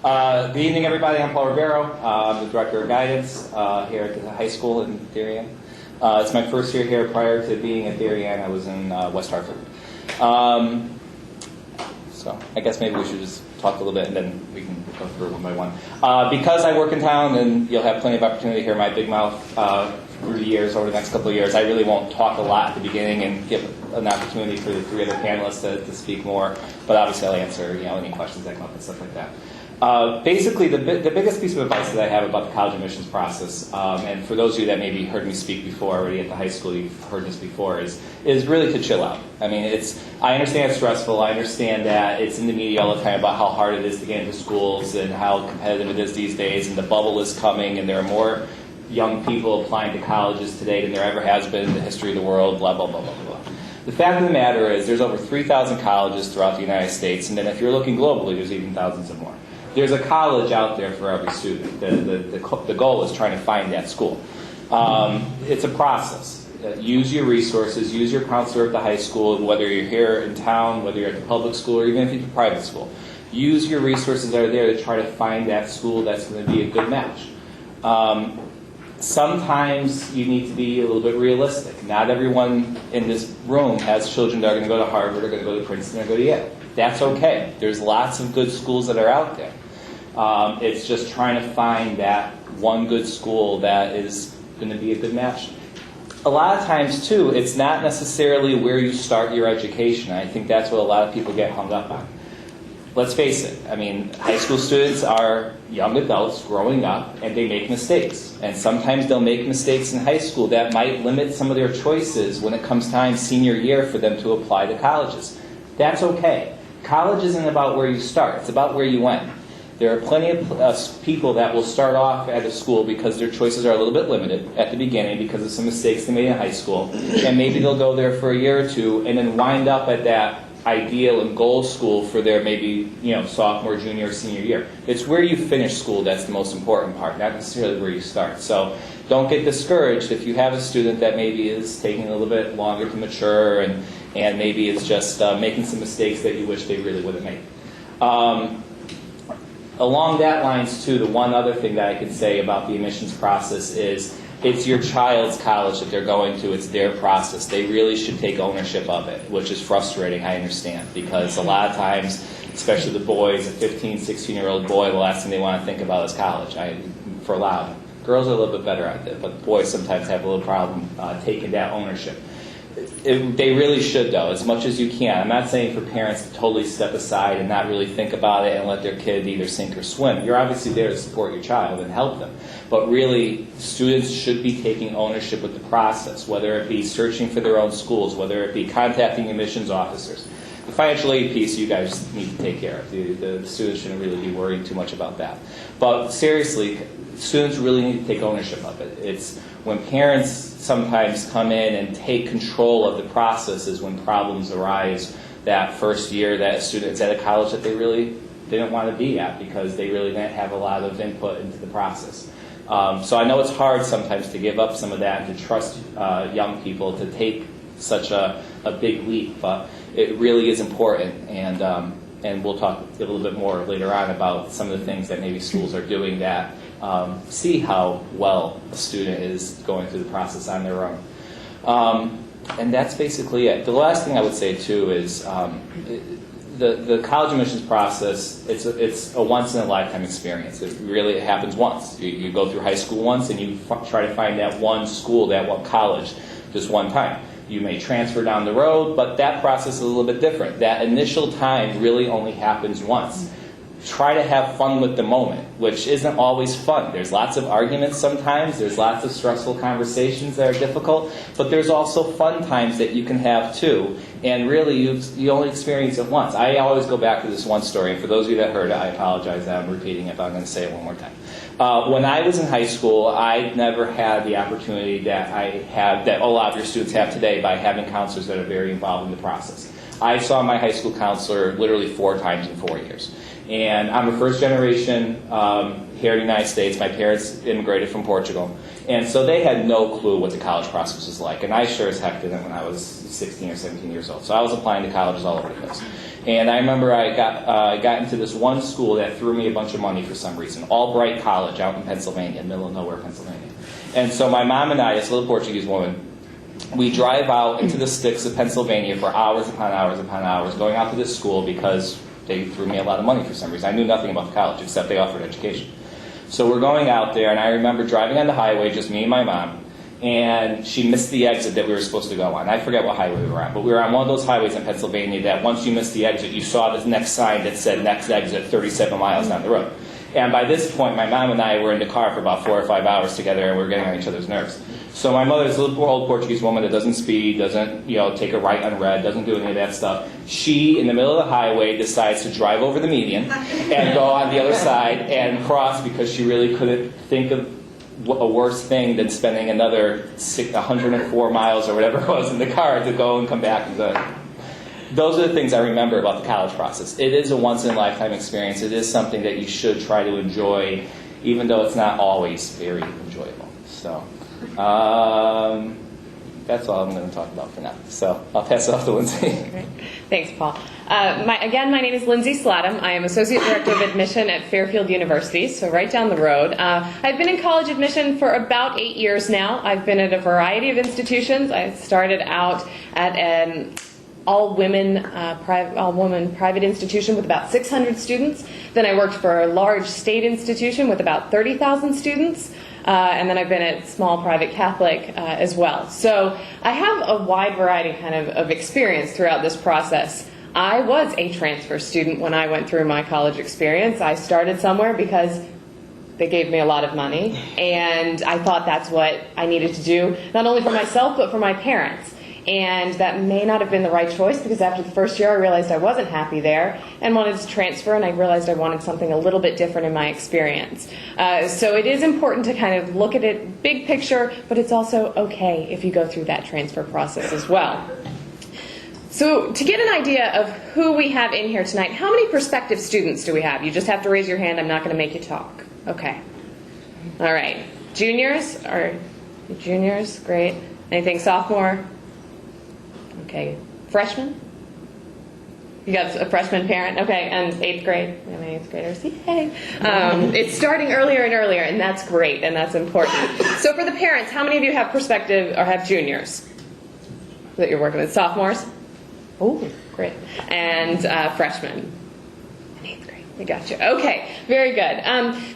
Good evening, everybody. I'm Paul Rivero. I'm the Director of Guidance here at the high school in Darien. It's my first year here. Prior to being at Darien, I was in West Hartford. So I guess maybe we should just talk a little bit and then we can go through one by one. Because I work in town and you'll have plenty of opportunity to hear my big mouth through the years, over the next couple of years, I really won't talk a lot at the beginning and give an opportunity for the three other panelists to speak more. But obviously I'll answer any questions that come up and stuff like that. Basically, the biggest piece of advice that I have about the college admissions process, and for those of you that maybe heard me speak before already at the high school, you've heard this before, is really to chill out. I mean, I understand it's stressful. I understand that it's in the media all the time about how hard it is to get into schools and how competitive it is these days, and the bubble is coming, and there are more young people applying to colleges today than there ever has been in the history of the world, blah, blah, blah, blah, blah. The fact of the matter is there's over 3,000 colleges throughout the United States, and then if you're looking globally, there's even thousands of more. There's a college out there for every student. The goal is trying to find that school. It's a process. Use your resources. Use your counselor at the high school, whether you're here in town, whether you're at the public school, or even if you're at the private school. Use your resources that are there to try to find that school that's going to be a good match. Sometimes you need to be a little bit realistic. Not everyone in this room has children that are going to go to Harvard, or going to go to Princeton, or go to Yale. That's okay. There's lots of good schools that are out there. It's just trying to find that one good school that is going to be a good match. A lot of times, too, it's not necessarily where you start your education. I think that's what a lot of people get hung up on. Let's face it. I mean, high school students are young adults growing up, and they make mistakes. And sometimes they'll make mistakes in high school that might limit some of their choices when it comes time senior year for them to apply to colleges. That's okay. College isn't about where you start. It's about where you end. There are plenty of people that will start off at a school because their choices are a little bit limited at the beginning because of some mistakes they made in high school. And maybe they'll go there for a year or two and then wind up at that ideal and goal school for their maybe sophomore, junior, or senior year. It's where you finish school that's the most important part, not necessarily where you start. So don't get discouraged if you have a student that maybe is taking a little bit longer to mature and maybe it's just making some mistakes that you wish they really wouldn't make. Along that lines, too, the one other thing that I could say about the admissions process is it's your child's college that they're going to. It's their process. They really should take ownership of it, which is frustrating, I understand, because a lot of times, especially the boys, a 15, 16-year-old boy, the last thing they want to think about is college, for a lot of them. Girls are a little bit better at it, but boys sometimes have a little problem taking that ownership. They really should, though, as much as you can. I'm not saying for parents to totally step aside and not really think about it and let their kid either sink or swim. You're obviously there to support your child and help them. But really, students should be taking ownership of the process, whether it be searching for their own schools, whether it be contacting admissions officers. The financial aid piece you guys need to take care of. The students shouldn't really be worrying too much about that. But seriously, students really need to take ownership of it. It's when parents sometimes come in and take control of the process is when problems arise that first year that a student's at a college that they really didn't want to be at because they really didn't have a lot of input into the process. So I know it's hard sometimes to give up some of that and to trust young people to take such a big leap, but it really is important, and we'll talk a little bit more later on about some of the things that maybe schools are doing that see how well a student is going through the process on their own. And that's basically it. The last thing I would say, too, is the college admissions process, it's a once-in-a-lifetime experience. It happens once. You go through high school once, and you try to find that one school, that one college, just one time. You may transfer down the road, but that process is a little bit different. That initial time really only happens once. Try to have fun with the moment, which isn't always fun. There's lots of arguments sometimes. There's lots of stressful conversations that are difficult. But there's also fun times that you can have, too. And really, you only experience it once. I always go back to this one story. And for those of you that heard it, I apologize that I'm repeating it, but I'm going to say it one more time. When I was in high school, I never had the opportunity that that a lot of your students have today by having counselors that are very involved in the process. I saw my high school counselor literally 4 times in 4 years. And I'm a first generation here in the United States. My parents immigrated from Portugal. And so they had no clue what the college process was like. And I sure as heck didn't when I was 16 or 17 years old. So I was applying to colleges all over the place. And I remember I got into this one school that threw me a bunch of money for some reason, Albright College out in Pennsylvania, middle of nowhere, Pennsylvania. And so my mom and I, this little Portuguese woman, we drive out into the sticks of Pennsylvania for hours upon hours upon hours, going out to this school because they threw me a lot of money for some reason. I knew nothing about the college except they offered education. So we're going out there, and I remember driving on the highway, just me and my mom, and she missed the exit that we were supposed to go on. I forget what highway we were on, but we were on one of those highways in Pennsylvania that once you missed the exit, you saw the next sign that said next exit 37 miles down the road. And by this point, my mom and I were in the car for about 4 or 5 hours together, and we were getting on each other's nerves. So my mother's a little old Portuguese woman that doesn't speed, doesn't take a right on red, doesn't do any of that stuff. She, in the middle of the highway, decides to drive over the median and go on the other side and cross because she really couldn't think of a worse thing than spending another 104 miles or whatever it was in the car to go and come back. Those are the things I remember about the college process. It is a once-in-a-lifetime experience. It is something that you should try to enjoy, even though it's not always very enjoyable. So that's all I'm going to talk about for now. So I'll pass it off to Lindsay. Great. Thanks, Paul. My name is Lindsey Slaughter. I am Associate Director of Admission at Fairfield University, so right down the road. I've been in college admission for about 8 years now. I've been at a variety of institutions. I started out at an all-women private institution with about 600 students. Then I worked for a large state institution with about 30,000 students. And then I've been at small private Catholic as well. So I have a wide variety of experience throughout this process. I was a transfer student when I went through my college experience. I started somewhere because they gave me a lot of money, and I thought that's what I needed to do, not only for myself, but for my parents. And that may not have been the right choice, because after the first year I realized I wasn't happy there and wanted to transfer, and I realized I wanted something a little bit different in my experience. So it is important to kind of look at it big picture, but it's also okay if you go through that transfer process as well. So to get an idea of who we have in here tonight, how many prospective students do we have? You just have to raise your hand. I'm not going to make you talk. Okay. All right. Juniors? Juniors? Great. Anything sophomore? Okay. Freshman? You got a freshman parent? Okay. And 8th grade? How many 8th graders? Yay. It's starting earlier and earlier, and that's great, and that's important. So for the parents, how many of you have prospective or have juniors that you're working with? Sophomores? Oh, great. And freshmen? And 8th grade. We got you. Okay, very good.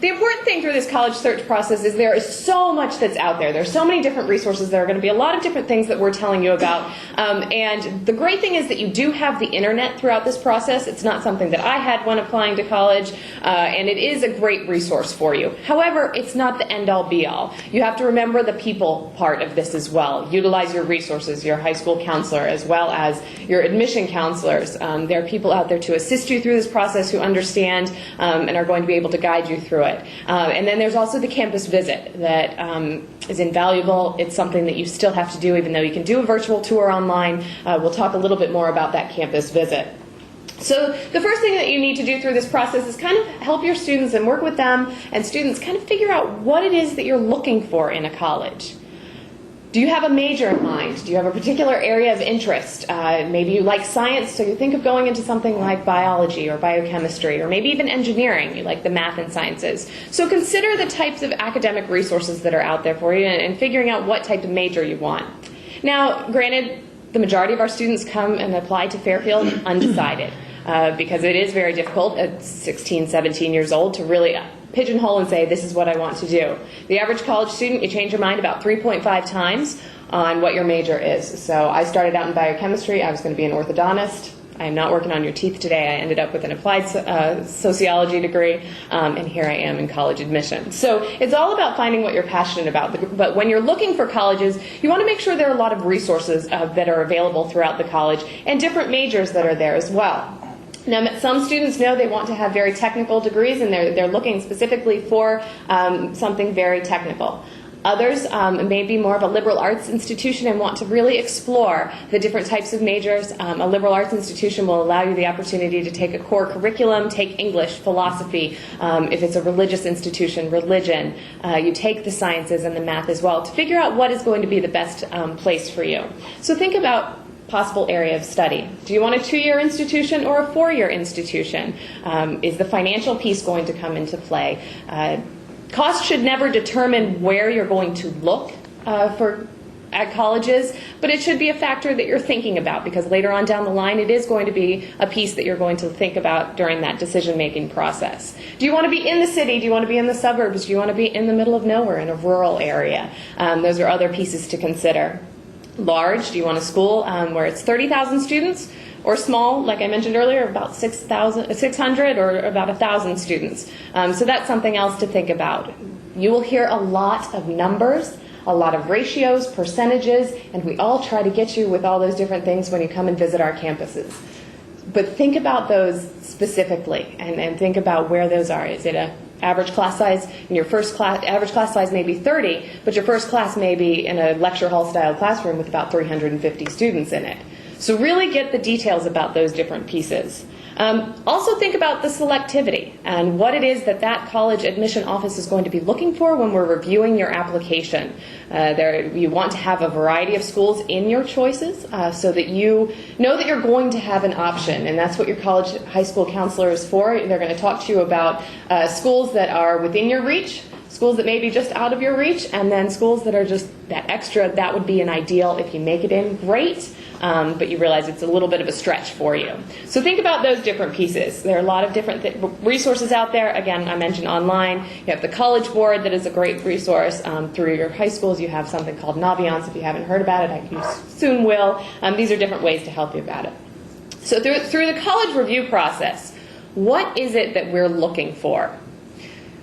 The important thing through this college search process is there is so much that's out there. There's so many different resources. There are going to be a lot of different things that we're telling you about. And the great thing is that you do have the internet throughout this process. It's not something that I had when applying to college, and it is a great resource for you. However, it's not the end-all be-all. You have to remember the people part of this as well. Utilize your resources, your high school counselor, as well as your admission counselors. There are people out there to assist you through this process who understand and are going to be able to guide you through it. And then there's also the campus visit that is invaluable. It's something that you still have to do, even though you can do a virtual tour online. We'll talk a little bit more about that campus visit. So the first thing that you need to do through this process is kind of help your students and work with them and students kind of figure out what it is that you're looking for in a college. Do you have a major in mind? Do you have a particular area of interest? Maybe you like science, so you think of going into something like biology or biochemistry, or maybe even engineering. You like the math and sciences. So consider the types of academic resources that are out there for you and figuring out what type of major you want. Now, granted, the majority of our students come and apply to Fairfield undecided because it is very difficult at 16, 17 years old to really pigeonhole and say, this is what I want to do. The average college student, you change your mind about 3.5 times on what your major is. So I started out in biochemistry. I was going to be an orthodontist. I am not working on your teeth today. I ended up with an applied sociology degree, and here I am in college admission. So it's all about finding what you're passionate about. But when you're looking for colleges, you want to make sure there are a lot of resources that are available throughout the college and different majors that are there as well. Now, some students know they want to have very technical degrees, and they're looking specifically for something very technical. Others may be more of a liberal arts institution and want to really explore the different types of majors. A liberal arts institution will allow you the opportunity to take a core curriculum, take English, philosophy. If it's a religious institution, religion. You take the sciences and the math as well to figure out what is going to be the best place for you. So think about possible area of study. Do you want a 2-year institution or a 4-year institution? Is the financial piece going to come into play? Cost should never determine where you're going to look at colleges, but it should be a factor that you're thinking about, because later on down the line it is going to be a piece that you're going to think about during that decision-making process. Do you want to be in the city? Do you want to be in the suburbs? Do you want to be in the middle of nowhere in a rural area? Those are other pieces to consider. Large, do you want a school where it's 30,000 students, or small, like I mentioned earlier, about 600 or about 1,000 students? So that's something else to think about. You will hear a lot of numbers, a lot of ratios, percentages, and we all try to get you with all those different things when you come and visit our campuses. But think about those specifically, and think about where those are. Is it an average class size? In your first class, average class size may be 30, but your first class may be in a lecture hall style classroom with about 350 students in it. So really get the details about those different pieces. Also think about the selectivity and what it is that college admission office is going to be looking for when we're reviewing your application. You want to have a variety of schools in your choices so that you know that you're going to have an option, and that's what your college high school counselor is for. They're going to talk to you about schools that are within your reach, schools that may be just out of your reach, and then schools that are just that extra. That would be an ideal. If you make it in, great. But you realize it's a little bit of a stretch for you. So think about those different pieces. There are a lot of different resources out there. Again, I mentioned online. You have the College Board that is a great resource. Through your high schools, you have something called Naviance. If you haven't heard about it, you soon will. These are different ways to help you about it. So through the college review process, what is it that we're looking for?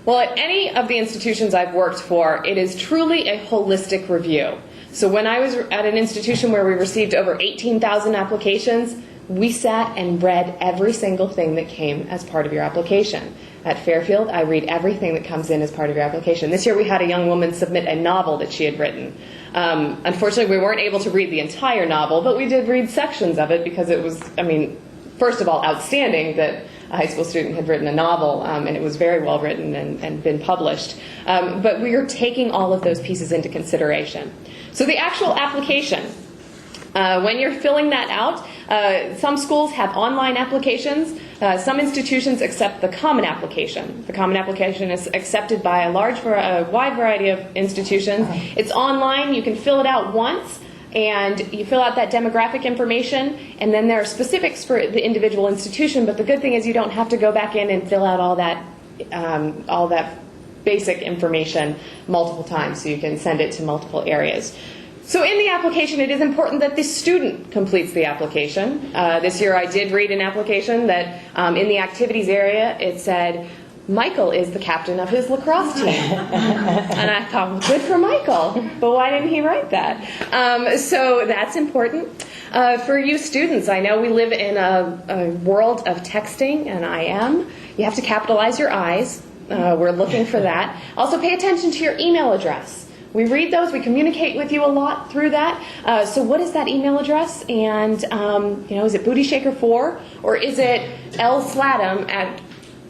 Well, at any of the institutions I've worked for, it is truly a holistic review. So when I was at an institution where we received over 18,000 applications, we sat and read every single thing that came as part of your application. At Fairfield, I read everything that comes in as part of your application. This year we had a young woman submit a novel that she had written. Unfortunately, we weren't able to read the entire novel, but we did read sections of it because it was, first of all, outstanding that a high school student had written a novel, and it was very well written and been published. But we are taking all of those pieces into consideration. So the actual application, when you're filling that out, some schools have online applications. Some institutions accept the common application. The common application is accepted by a wide variety of institutions. It's online. You can fill it out once, and you fill out that demographic information, and then there are specifics for the individual institution. But the good thing is you don't have to go back in and fill out all that basic information multiple times, so you can send it to multiple areas. So in the application, it is important that the student completes the application. This year I did read an application that in the activities area, it said, Michael is the captain of his lacrosse team. And I thought, well, good for Michael, but why didn't he write that? So that's important. For you students, I know we live in a world of texting and IM. You have to capitalize your I's. We're looking for that. Also pay attention to your email address. We read those, we communicate with you a lot through that. So what is that email address? And, is it bootyshaker4 or is it lslatham at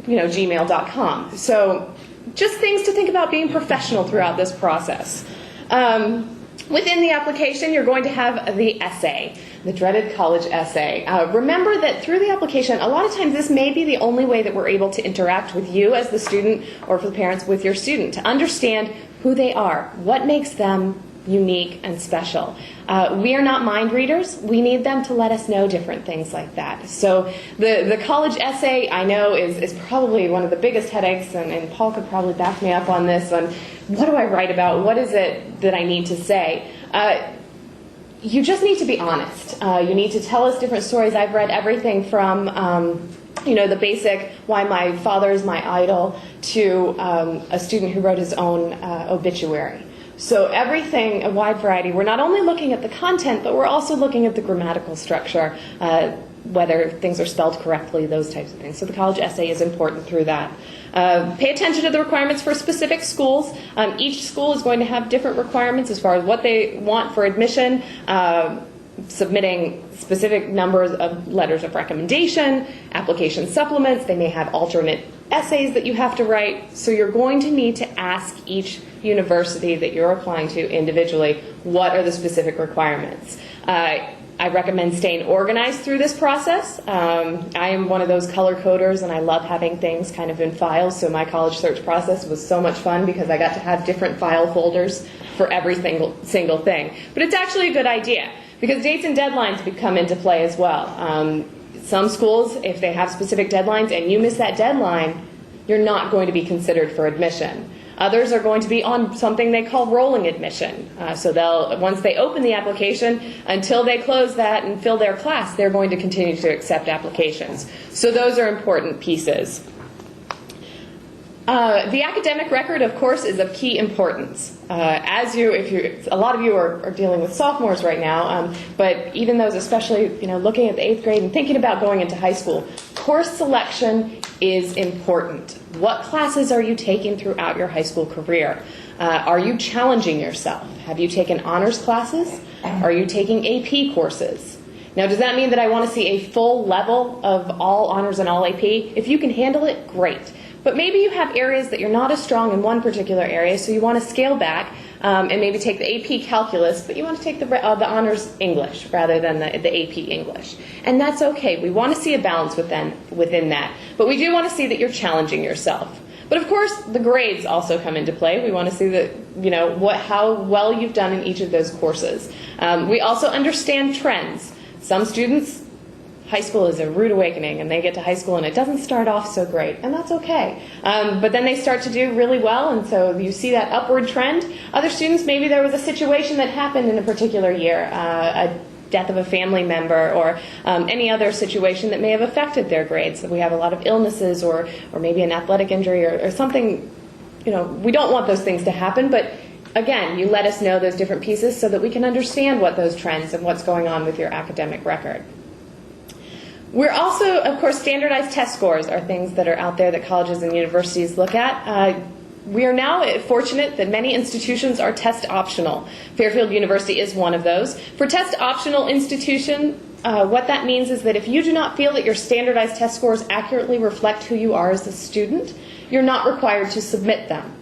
gmail.com? So just things to think about being professional throughout this process. Within the application, you're going to have the essay, the dreaded college essay. Remember that through the application, a lot of times this may be the only way that we're able to interact with you as the student or for the parents with your student, to understand who they are, what makes them unique and special. We are not mind readers. We need them to let us know different things like that. So the college essay, I know, is probably one of the biggest headaches, and Paul could probably back me up on this, on what do I write about? What is it that I need to say? You just need to be honest. You need to tell us different stories. I've read everything from the basic, why my father is my idol, to a student who wrote his own obituary. So everything, a wide variety. We're not only looking at the content, but we're also looking at the grammatical structure, whether things are spelled correctly, those types of things. So the college essay is important through that. Pay attention to the requirements for specific schools. Each school is going to have different requirements as far as what they want for admission, submitting specific numbers of letters of recommendation, application supplements. They may have alternate essays that you have to write. So you're going to need to ask each university that you're applying to individually, what are the specific requirements? I recommend staying organized through this process. I am one of those color coders, and I love having things kind of in files, so my college search process was so much fun because I got to have different file folders for every single thing. But it's actually a good idea because dates and deadlines come into play as well. Some schools, if they have specific deadlines and you miss that deadline, you're not going to be considered for admission. Others are going to be on something they call rolling admission. So once they open the application, until they close that and fill their class, they're going to continue to accept applications. So those are important pieces. The academic record, of course, is of key importance. A lot of you are dealing with sophomores right now, but even those, especially looking at the 8th grade and thinking about going into high school, course selection is important. What classes are you taking throughout your high school career? Are you challenging yourself? Have you taken honors classes? Are you taking AP courses? Now, does that mean that I want to see a full level of all honors and all AP? If you can handle it, great. But maybe you have areas that you're not as strong in one particular area, so you want to scale back and maybe take the AP Calculus, but you want to take the honors English rather than the AP English. And that's okay. We want to see a balance within that. But we do want to see that you're challenging yourself. But of course, the grades also come into play. We want to see that, how well you've done in each of those courses. We also understand trends. Some students, high school is a rude awakening, and they get to high school and it doesn't start off so great, and that's okay. But then they start to do really well, and so you see that upward trend. Other students, maybe there was a situation that happened in a particular year, a death of a family member or any other situation that may have affected their grades. So we have a lot of illnesses or maybe an athletic injury or something. We don't want those things to happen, but again, you let us know those different pieces so that we can understand what those trends and what's going on with your academic record. We're also, of course, standardized test scores are things that are out there that colleges and universities look at. We are now fortunate that many institutions are test optional. Fairfield University is one of those. For test optional institution, what that means is that if you do not feel that your standardized test scores accurately reflect who you are as a student, you're not required to submit them.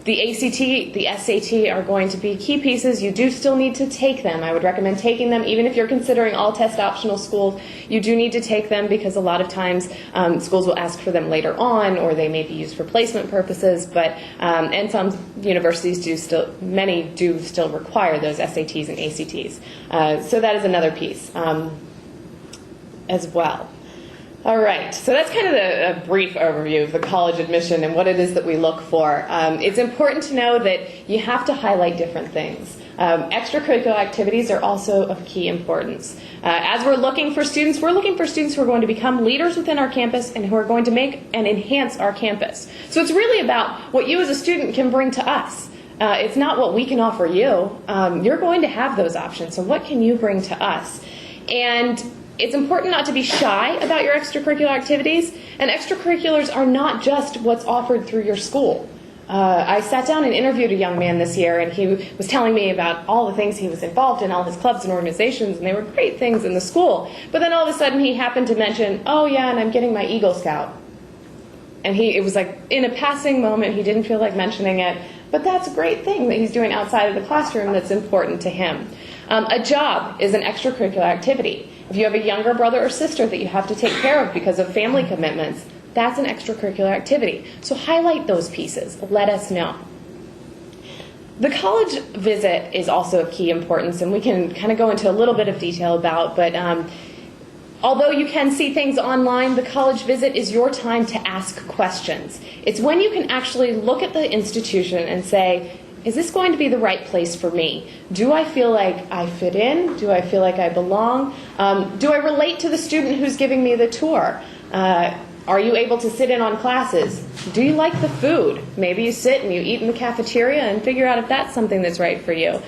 The ACT, the SAT are going to be key pieces. You do still need to take them. I would recommend taking them, even if you're considering all test optional schools. You do need to take them because a lot of times schools will ask for them later on, or they may be used for placement purposes. But and some universities many do still require those SATs and ACTs. So that is another piece as well. All right, so that's kind of a brief overview of the college admission and what it is that we look for. It's important to know that you have to highlight different things. Extracurricular activities are also of key importance. As we're looking for students who are going to become leaders within our campus and who are going to make and enhance our campus. So it's really about what you as a student can bring to us. It's not what we can offer you. You're going to have those options, so what can you bring to us? And it's important not to be shy about your extracurricular activities, and extracurriculars are not just what's offered through your school. I sat down and interviewed a young man this year, and he was telling me about all the things he was involved in, all his clubs and organizations, and they were great things in the school. But then all of a sudden he happened to mention, oh yeah, and I'm getting my Eagle Scout. And it was like in a passing moment, he didn't feel like mentioning it, but that's a great thing that he's doing outside of the classroom that's important to him. A job is an extracurricular activity. If you have a younger brother or sister that you have to take care of because of family commitments, that's an extracurricular activity. So highlight those pieces. Let us know. The college visit is also of key importance, and we can kind of go into a little bit of detail about, but although you can see things online, the college visit is your time to ask questions. It's when you can actually look at the institution and say, is this going to be the right place for me? Do I feel like I fit in? Do I feel like I belong? Do I relate to the student who's giving me the tour? Are you able to sit in on classes? Do you like the food? Maybe you sit and you eat in the cafeteria and figure out if that's something that's right for you.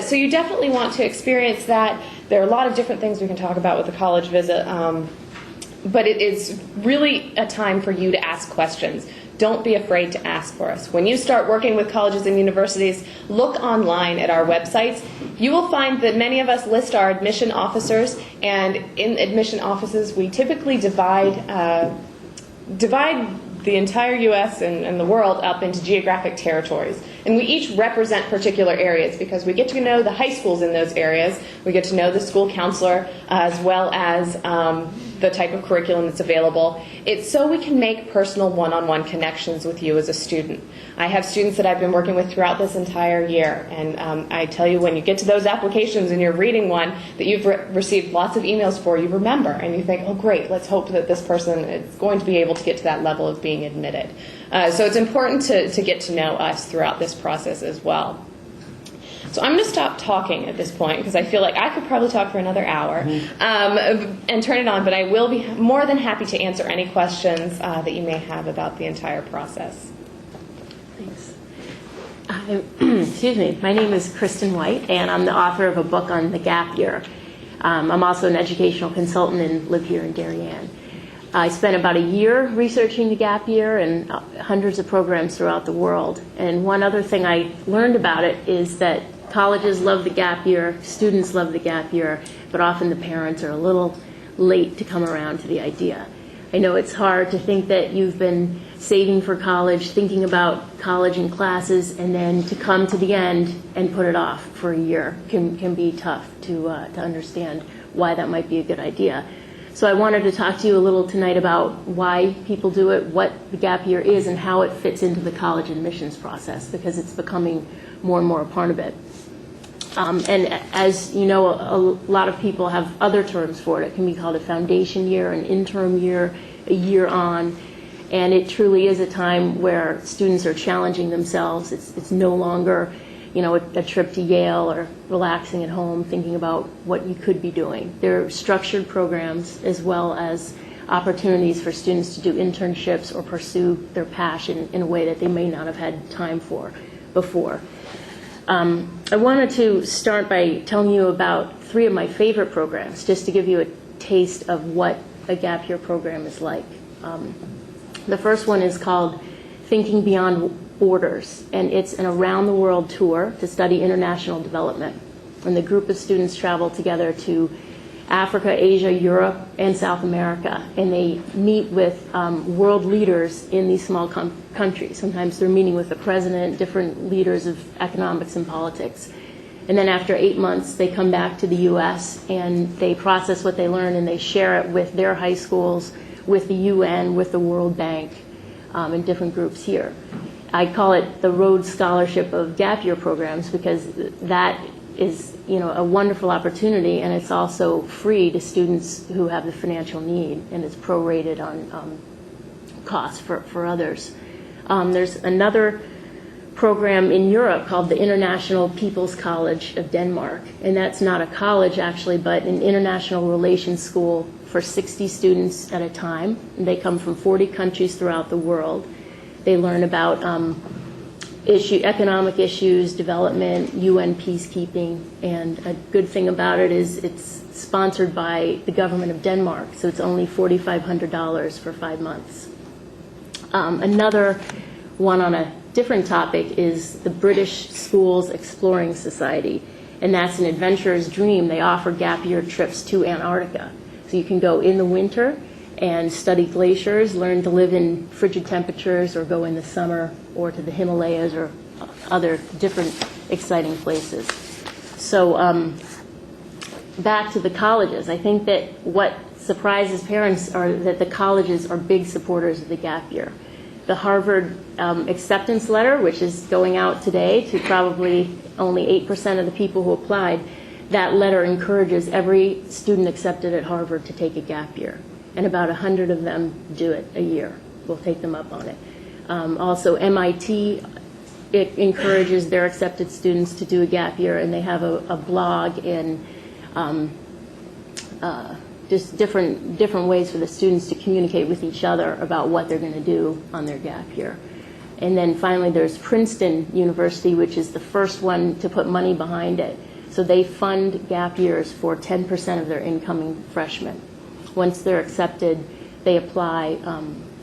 So you definitely want to experience that. There are a lot of different things we can talk about with the college visit, but it is really a time for you to ask questions. Don't be afraid to ask for us. When you start working with colleges and universities, look online at our websites. You will find that many of us list our admission officers, and in admission offices we typically divide the entire U.S. and the world up into geographic territories. And we each represent particular areas because we get to know the high schools in those areas. We get to know the school counselor as well as the type of curriculum that's available. It's so we can make personal one-on-one connections with you as a student. I have students that I've been working with throughout this entire year, and I tell you, when you get to those applications and you're reading one that you've received lots of emails for, you remember, and you think, oh great, let's hope that this person is going to be able to get to that level of being admitted. So it's important to get to know us throughout this process as well. So I'm going to stop talking at this point because I feel like I could probably talk for another hour and turn it on, but I will be more than happy to answer any questions that you may have about the entire process. Thanks. Excuse me. My name is Kristen White, and I'm the author of a book on the gap year. I'm also an educational consultant and live here in Darien. I spent about a year researching the gap year and hundreds of programs throughout the world. And one other thing I learned about it is that colleges love the gap year, students love the gap year, but often the parents are a little late to come around to the idea. I know it's hard to think that you've been saving for college, thinking about college and classes, and then to come to the end and put it off for a year can be tough to understand why that might be a good idea. So I wanted to talk to you a little tonight about why people do it, what the gap year is, and how it fits into the college admissions process, because it's becoming more and more a part of it. And as you know, a lot of people have other terms for it. It can be called a foundation year, an interim year, a year on. And it truly is a time where students are challenging themselves. It's no longer, a trip to Yale or relaxing at home thinking about what you could be doing. There are structured programs as well as opportunities for students to do internships or pursue their passion in a way that they may not have had time for before. I wanted to start by telling you about 3 of my favorite programs, just to give you a taste of what a gap year program is like. The first one is called Thinking Beyond Borders, and it's an around-the-world tour to study international development. And the group of students travel together to Africa, Asia, Europe, and South America, and they meet with world leaders in these small countries. Sometimes they're meeting with the president, different leaders of economics and politics. And then after 8 months, they come back to the U.S. and they process what they learn and they share it with their high schools, with the UN, with the World Bank, and different groups here. I call it the Rhodes Scholarship of gap year programs because that is, a wonderful opportunity, and it's also free to students who have the financial need, and it's prorated on costs for others. There's another program in Europe called the International People's College of Denmark, and that's not a college actually, but an international relations school for 60 students at a time. And they come from 40 countries throughout the world. They learn about economic issues, development, UN peacekeeping, and a good thing about it is it's sponsored by the government of Denmark, so it's only $4,500 for 5 months. Another one on a different topic is the British Schools Exploring Society, and that's an adventurer's dream. They offer gap year trips to Antarctica, so you can go in the winter and study glaciers, learn to live in frigid temperatures, or go in the summer or to the Himalayas or other different exciting places. So back to the colleges. I think that what surprises parents are that the colleges are big supporters of the gap year. The Harvard acceptance letter, which is going out today to probably only 8% of the people who applied, that letter encourages every student accepted at Harvard to take a gap year. And about 100 of them do it a year. We'll take them up on it. Also, MIT, it encourages their accepted students to do a gap year, and they have a blog and just different ways for the students to communicate with each other about what they're going to do on their gap year. And then finally, there's Princeton University, which is the first one to put money behind it. So they fund gap years for 10% of their incoming freshmen. Once they're accepted, they apply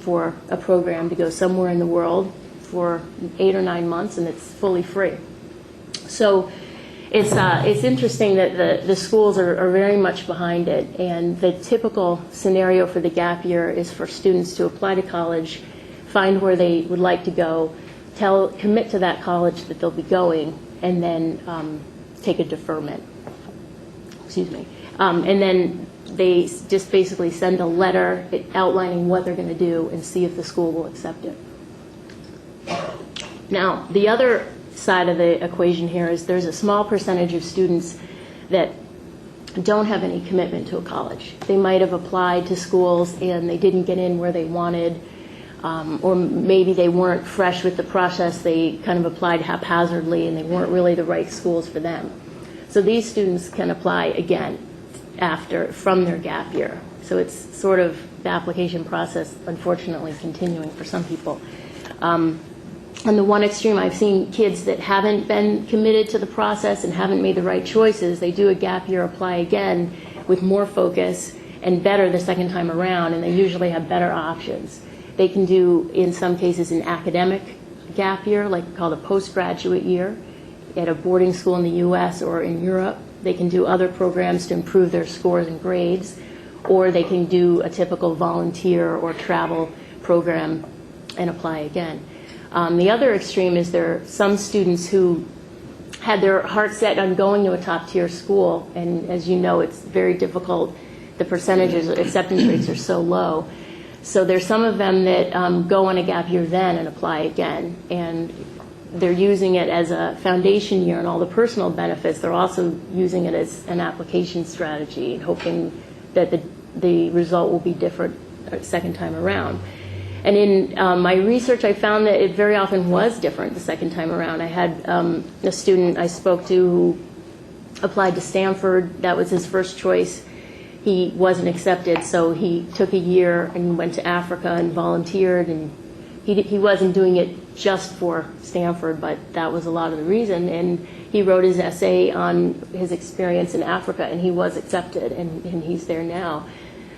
for a program to go somewhere in the world for 8 or 9 months, and it's fully free. So it's interesting that the schools are very much behind it, and the typical scenario for the gap year is for students to apply to college, find where they would like to go, commit to that college that they'll be going, and then take a deferment. Excuse me. And then they just basically send a letter outlining what they're going to do and see if the school will accept it. Now, the other side of the equation here is there's a small percentage of students that don't have any commitment to a college. They might have applied to schools and they didn't get in where they wanted, or maybe they weren't fresh with the process. They kind of applied haphazardly and they weren't really the right schools for them. So these students can apply again from their gap year. So it's sort of the application process, unfortunately, continuing for some people. On the one extreme, I've seen kids that haven't been committed to the process and haven't made the right choices. They do a gap year, apply again with more focus and better the second time around, and they usually have better options. They can do, in some cases, an academic gap year, like called a postgraduate year, at a boarding school in the U.S. or in Europe. They can do other programs to improve their scores and grades, or they can do a typical volunteer or travel program and apply again. The other extreme is there are some students who had their heart set on going to a top-tier school, and as you know, it's very difficult. The percentages, acceptance rates are so low. So there's some of them that go on a gap year then and apply again, and they're using it as a foundation year and all the personal benefits. They're also using it as an application strategy, hoping that the result will be different second time around. And in my research, I found that it very often was different the second time around. I had a student I spoke to who applied to Stanford. That was his first choice. He wasn't accepted, so he took a year and went to Africa and volunteered. And he wasn't doing it just for Stanford, but that was a lot of the reason. And he wrote his essay on his experience in Africa, and he was accepted, and he's there now.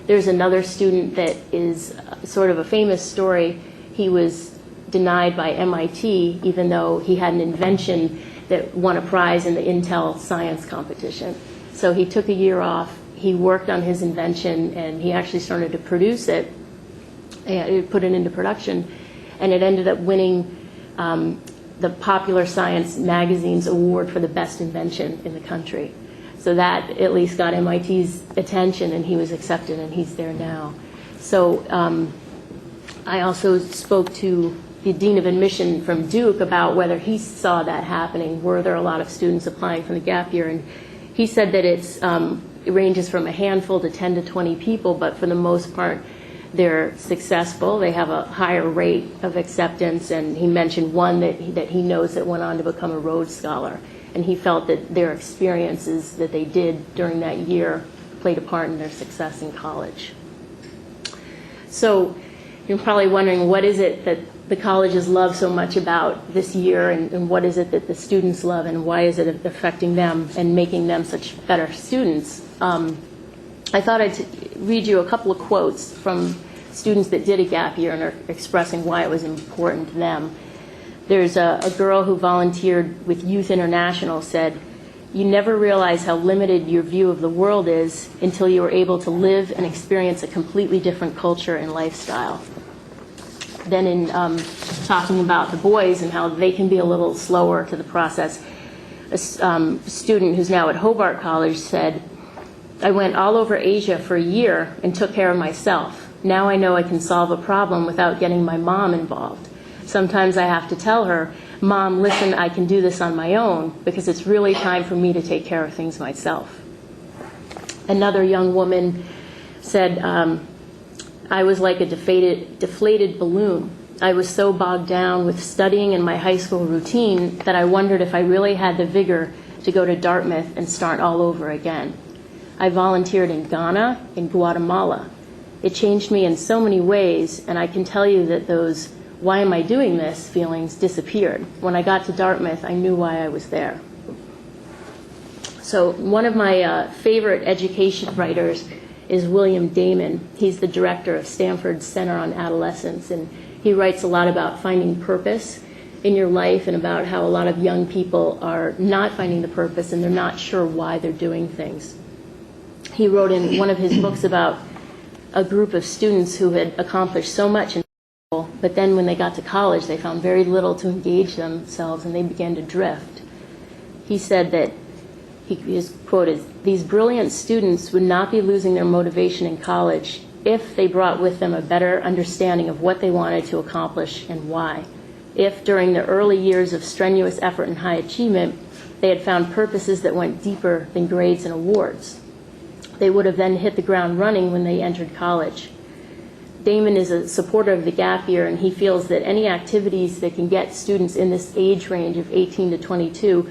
There's another student that is sort of a famous story. He was denied by MIT, even though he had an invention that won a prize in the Intel science competition. So he took a year off. He worked on his invention, and he actually started to produce it and put it into production. And it ended up winning the Popular Science magazine's award for the best invention in the country. So that at least got MIT's attention, and he was accepted, and he's there now. So I also spoke to the Dean of Admission from Duke about whether he saw that happening. Were there a lot of students applying for the gap year? And he said that it ranges from a handful to 10 to 20 people, but for the most part, they're successful. They have a higher rate of acceptance, and he mentioned one that he knows that went on to become a Rhodes Scholar. And he felt that their experiences that they did during that year played a part in their success in college. So you're probably wondering, what is it that the colleges love so much about this year, and what is it that the students love, and why is it affecting them and making them such better students? I thought I'd read you a couple of quotes from students that did a gap year and are expressing why it was important to them. There's a girl who volunteered with Youth International said, "You never realize how limited your view of the world is until you are able to live and experience a completely different culture and lifestyle." Then in talking about the boys and how they can be a little slower to the process, a student who's now at Hobart College said, "I went all over Asia for a year and took care of myself. Now I know I can solve a problem without getting my mom involved. Sometimes I have to tell her, 'Mom, listen, I can do this on my own,' because it's really time for me to take care of things myself." Another young woman said, "I was like a deflated balloon. I was so bogged down with studying and my high school routine that I wondered if I really had the vigor to go to Dartmouth and start all over again. I volunteered in Ghana and Guatemala. It changed me in so many ways, and I can tell you that those 'why am I doing this' feelings disappeared. When I got to Dartmouth, I knew why I was there." So one of my favorite education writers is William Damon. He's the director of Stanford's Center on Adolescence, and he writes a lot about finding purpose in your life and about how a lot of young people are not finding the purpose and they're not sure why they're doing things. He wrote in one of his books about a group of students who had accomplished so much in But then when they got to college, they found very little to engage themselves, and they began to drift. He said that, his quote is, "These brilliant students would not be losing their motivation in college if they brought with them a better understanding of what they wanted to accomplish and why. If, during the early years of strenuous effort and high achievement, they had found purposes that went deeper than grades and awards, they would have then hit the ground running when they entered college." Damon is a supporter of the gap year, and he feels that any activities that can get students in this age range of 18 to 22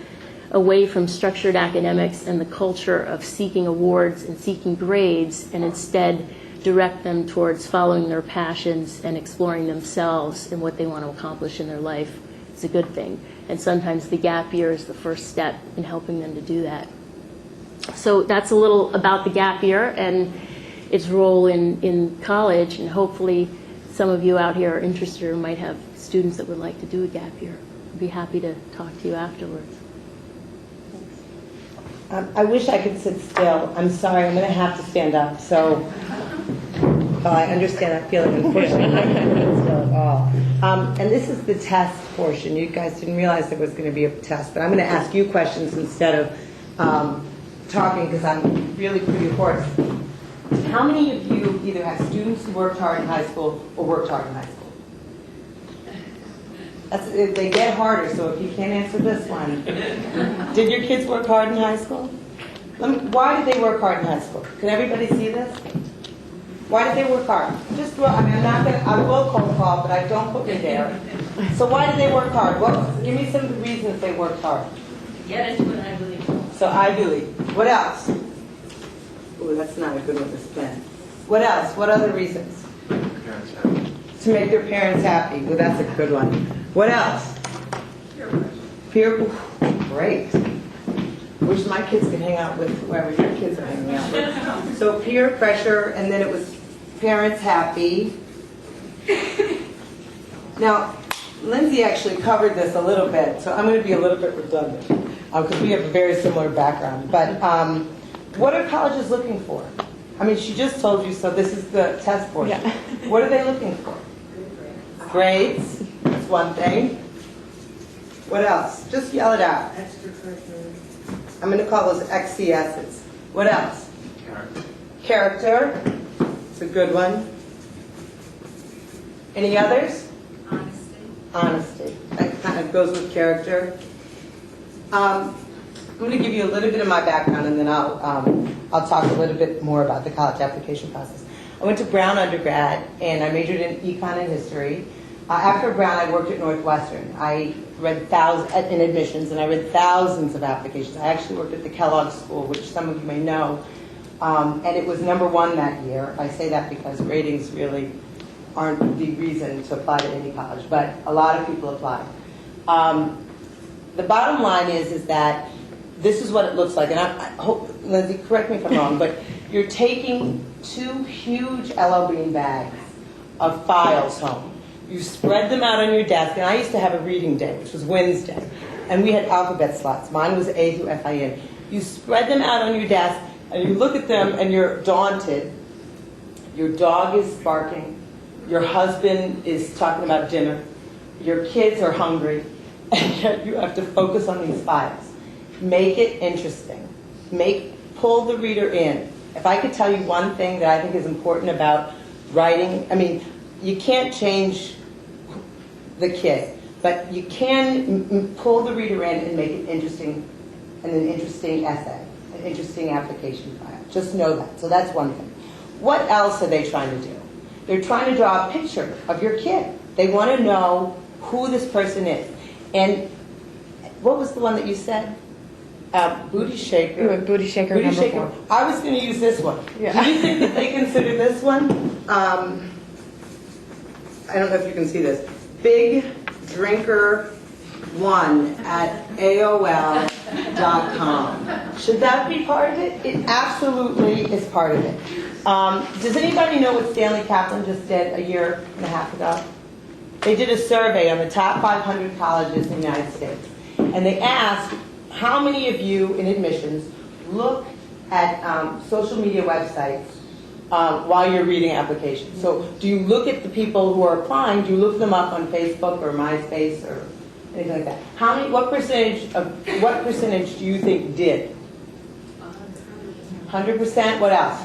away from structured academics and the culture of seeking awards and seeking grades, and instead direct them towards following their passions and exploring themselves and what they want to accomplish in their life, is a good thing. And sometimes the gap year is the first step in helping them to do that. So that's a little about the gap year and its role in college, and hopefully some of you out here are interested or might have students that would like to do a gap year. I'd be happy to talk to you afterwards. I wish I could sit still. I'm sorry, I'm going to have to stand up. So, I understand that feeling. Unfortunately, I can't sit still at all. And this is the test portion. You guys didn't realize there was going to be a test, but I'm going to ask you questions instead of talking, because I'm really pretty hoarse. How many of you either have students who worked hard in high school or worked hard in high school? They get harder, so if you can't answer this one. Did your kids work hard in high school? Why did they work hard in high school? Can everybody see this? Why did they work hard? I will cold call, but I don't put me there. So why did they work hard? Give me some reasons they worked hard. Get into an Ivy League. So Ivy League. What else? Ooh, that's not a good one to spend. What else? What other reasons? Parents happy. To make their parents happy. Well, that's a good one. What else? Peer pressure. Great. Wish my kids could hang out with whoever your kids are hanging out with. So peer pressure, and then it was parents happy. Now, Lindsay actually covered this a little bit, so I'm going to be a little bit redundant because we have a very similar background. But what are colleges looking for? I mean, she just told you, so this is the test portion. Yeah. What are they looking for? Grades. That's one thing. What else? Just yell it out. Extracurricular. I'm going to call those XCSs. What else? Character. Character. It's a good one. Any others? Honesty. Honesty. That kind of goes with character. I'm going to give you a little bit of my background, and then I'll talk a little bit more about the college application process. I went to Brown undergrad, and I majored in econ and history. After Brown, I worked at Northwestern. I read in admissions, and I read thousands of applications. I actually worked at the Kellogg School, which some of you may know, and it was #1 that year. I say that because ratings really aren't the reason to apply to any college, but a lot of people applied. The bottom line is that this is what it looks like, and I hope, Lindsay, correct me if I'm wrong, but you're taking 2 huge LL Bean bags of files home. You spread them out on your desk, and I used to have a reading day, which was Wednesday, and we had alphabet slots. Mine was A through FIN. You spread them out on your desk, and you look at them, and you're daunted. Your dog is barking. Your husband is talking about dinner. Your kids are hungry, and yet you have to focus on these files. Make it interesting. Pull the reader in. If I could tell you one thing that I think is important about writing, I mean, you can't change the kid, but you can pull the reader in and make it interesting, and an interesting essay, an interesting application file. Just know that. So that's one thing. What else are they trying to do? They're trying to draw a picture of your kid. They want to know who this person is. And what was the one that you said? Booty shaker. Booty shaker Booty number shaker. 4. I was going to use this one. Yeah. Do you think that they consider this one? I don't know if you can see this. Big Drinker 1 at AOL.com. Should that be part of it? It absolutely is part of it. Does anybody know what Stanley Kaplan just did a year and a half ago? They did a survey on the top 500 colleges in the United States. And they asked, how many of you in admissions look at social media websites while you're reading applications. So do you look at the people who are applying? Do you look them up on Facebook or MySpace or anything like that? What percentage do you think did? 100%. What else?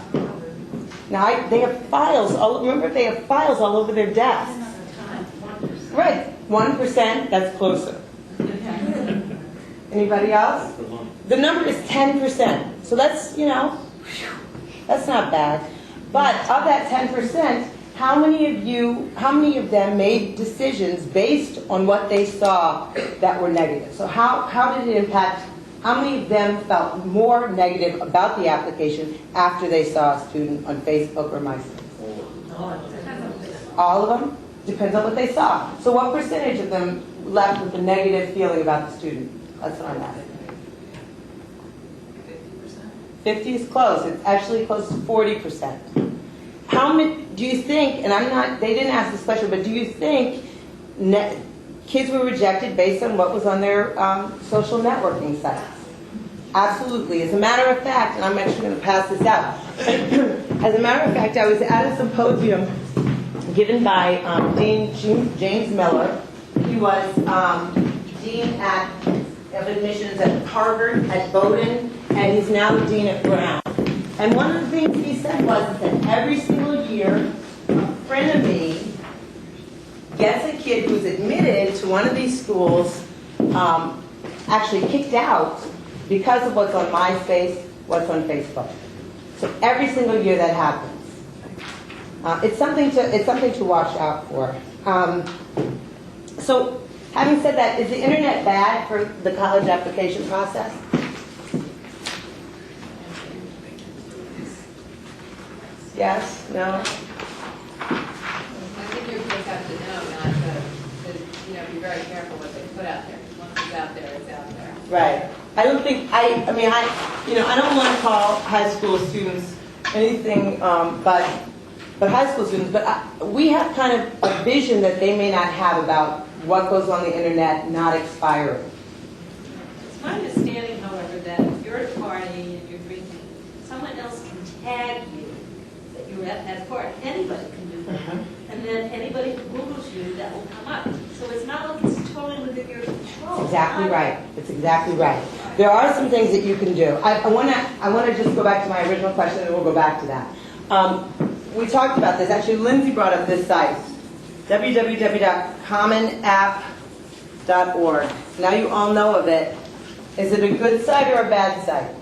Now they have files. Remember, they have files all over their desks. Right. 1%. That's closer. Anybody else? The number is 10%. So that's, that's not bad. But of that 10%, how many of them made decisions based on what they saw that were negative? So how did it impact, how many of them felt more negative about the application after they saw a student on Facebook or MySpace? All of them? Depends on what they saw. So what percentage of them left with a negative feeling about the student? That's what I'm asking. 50 is close. It's actually close to 40%. How many do you think, and they didn't ask this question, but do you think kids were rejected based on what was on their social networking sites? Absolutely. As a matter of fact, and I'm actually going to pass this out. As a matter of fact, I was at a symposium given by Dean James Miller. He was Dean of Admissions at Harvard, at Bowdoin, and he's now the Dean at Brown. And one of the things he said was that every single year, a friend of me gets a kid who's admitted to one of these schools actually kicked out because of what's on MySpace, what's on Facebook. So every single year that happens. It's something to watch out for. So having said that, is the internet bad for the college application process? Yes? No? I think you just have to know not to be very careful what they put out there. Once it's out there, it's out there. Right. I don't think, I don't want to call high school students anything but high school students, but we have kind of a vision that they may not have about what goes on the internet not expiring. It's my understanding, however, that if you're at a party and you're drinking, someone else can tag you that you're at that party. Anybody can do that. And then anybody who Googles you, that will come up. So it's not like it's totally within your control. That's exactly right. It's exactly right. There are some things that you can do. I want to just go back to my original question, and we'll go back to that. We talked about this. Actually, Lindsay brought up this site, www.commonapp.org. Now you all know of it. Is it a good site or a bad site?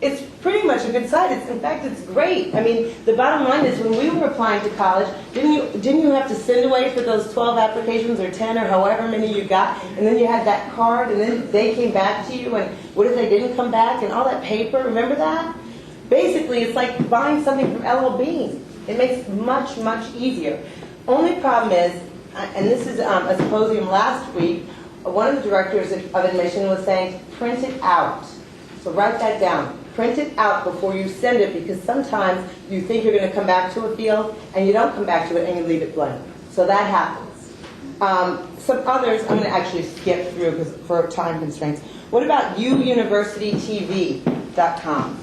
It's pretty much a good site. In fact, it's great. I mean, the bottom line is when we were applying to college, didn't you have to send away for those 12 applications or 10 or however many you got, and then you had that card, and then they came back to you, and what if they didn't come back, and all that paper? Remember that? Basically, it's like buying something from LL Bean. It makes it much, much easier. Only problem is, and this is a symposium last week, one of the directors of admission was saying, print it out. So write that down. Print it out before you send it, because sometimes you think you're going to come back to a field and you don't come back to it and you leave it blank. So that happens. Some others I'm going to actually skip through because for time constraints. What about uuniversitytv.com?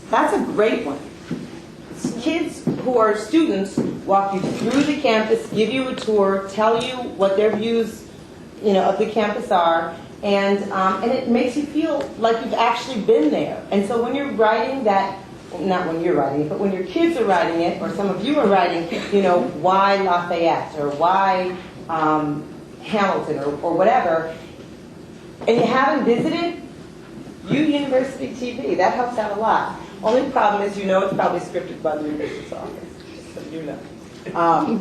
That's a great one. Kids who are students walk you through the campus, give you a tour, tell you what their views, of the campus are, and it makes you feel like you've actually been there. And so when you're writing that, well, not when you're writing it, but when your kids are writing it, or some of you are writing, why Lafayette or why Hamilton or whatever, and you haven't visited, University TV, that helps out a lot. Only problem is, it's probably scripted by the admissions office, just so you know.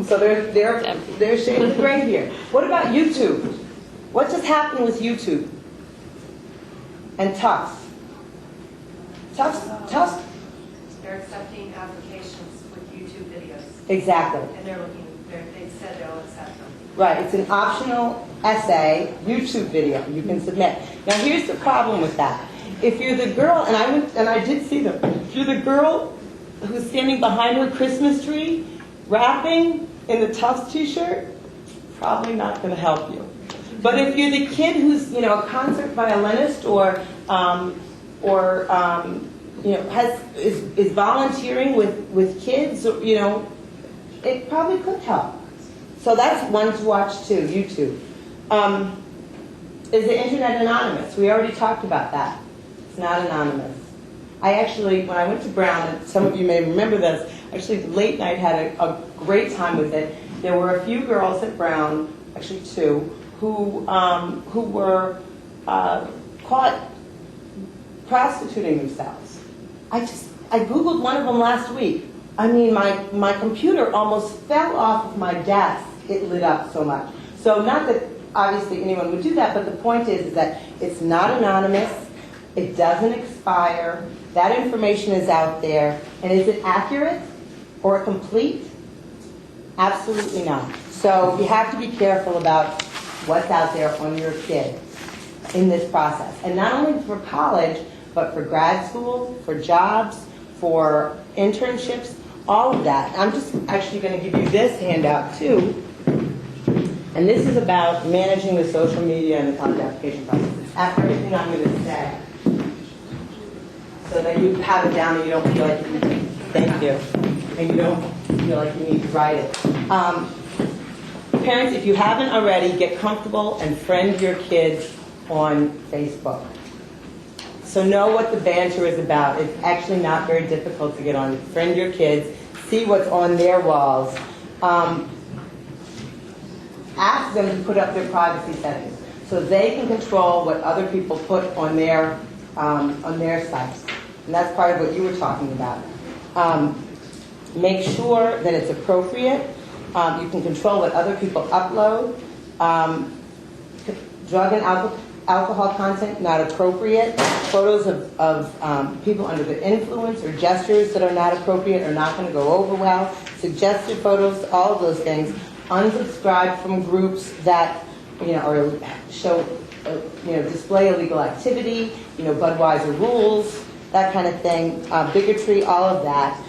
So they're shading the gray here. What about YouTube? What just happened with YouTube and Tufts? Tufts. They're accepting applications with YouTube videos. Exactly. And they said they'll accept them. Right. It's an optional essay YouTube video you can submit. Now here's the problem with that. If you're the girl, and I did see them. If you're the girl who's standing behind her Christmas tree, rapping in the Tufts t-shirt, probably not going to help you. But if you're the kid who's, you know, a concert violinist or you know, is volunteering with kids, you know, it probably could help. So that's one to watch too, YouTube. Is the internet anonymous? We already talked about that. It's not anonymous. I actually, when I went to Brown, and some of you may remember this, actually late night had a great time with it. There were a few girls at Brown, actually two, who were caught prostituting themselves. I Googled one of them last week. I mean, my computer almost fell off of my desk. It lit up so much. So not that obviously anyone would do that, but the point is that it's not anonymous. It doesn't expire. That information is out there. And is it accurate or complete? Absolutely not. So you have to be careful about what's out there on your kid in this process. And not only for college, but for grad school, for jobs, for internships, all of that. I'm just actually going to give you this handout too. And this is about managing the social media and the college application process. After everything I'm going to say, so that you have it down and you don't feel like you need to, thank you, and you don't feel like you need to write it. Parents, if you haven't already, get comfortable and friend your kids on Facebook. So know what the banter is about. It's actually not very difficult to get on. Friend your kids, see what's on their walls. Ask them to put up their privacy settings so they can control what other people put on their sites. And that's part of what you were talking about. Make sure that it's appropriate. You can control what other people upload. Drug and alcohol content, not appropriate. Photos of people under the influence or gestures that are not appropriate are not going to go over well. Suggested photos, all of those things. Unsubscribe from groups that, you know, or show, you know, display illegal activity, you know, Budweiser rules, that kind of thing. Bigotry, all of that.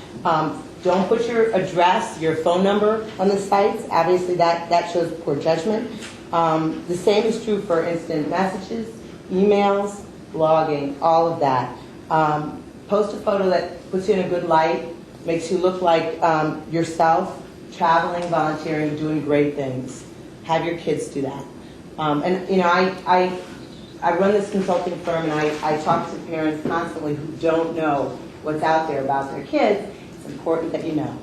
Don't put your address, your phone number on the sites. Obviously, that shows poor judgment. The same is true for instant messages, emails, blogging, all of that. Post a photo that puts you in a good light, makes you look like yourself, traveling, volunteering, doing great things. Have your kids do that. And you know, I run this consulting firm, and I talk to parents constantly who don't know what's out there about their kids. It's important that you know.